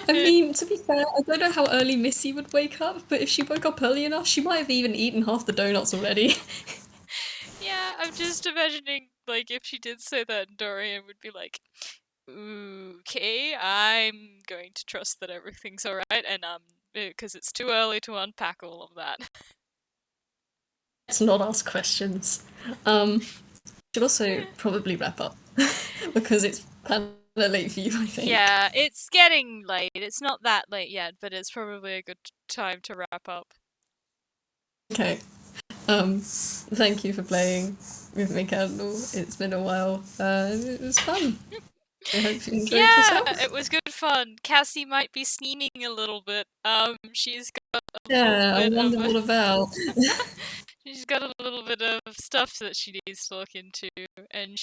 Speaker 3: I mean, to be fair, I don't know how early Missy would wake up, but if she woke up early enough, she might have even eaten half the donuts already.
Speaker 1: Yeah, I'm just imagining, like, if she did say that, Dorian would be like, okay, I'm going to trust that everything's alright, and because it's too early to unpack all of that.
Speaker 3: Let's not ask questions. Should also probably wrap up because it's kind of late for you, I think.
Speaker 1: Yeah, it's getting late. It's not that late yet, but it's probably a good time to wrap up.
Speaker 3: Okay. Thank you for playing with me, Candle. It's been a while. It was fun. I hope you enjoyed yourself.
Speaker 1: Yeah, it was good fun. Cassie might be scheming a little bit. She's got a
Speaker 3: Yeah, I
Speaker 1: little bit
Speaker 3: wonder
Speaker 1: of
Speaker 3: what about.
Speaker 1: she's got a little bit of stuff that she needs to look into, and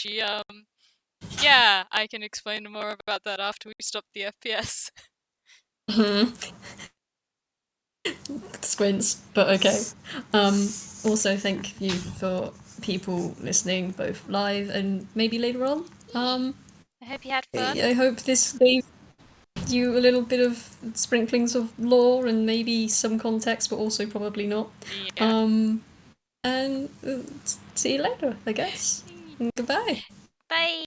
Speaker 1: yeah, I can explain more about that after we stop the FPS.
Speaker 3: Squints, but okay. Also, thank you for people listening, both live and maybe later on.
Speaker 1: I hope you had fun.
Speaker 3: I hope this gave you a little bit of sprinklings of lore and maybe some context, but also probably not.
Speaker 1: Yeah.
Speaker 3: And see you later, I guess. Goodbye.
Speaker 1: Bye.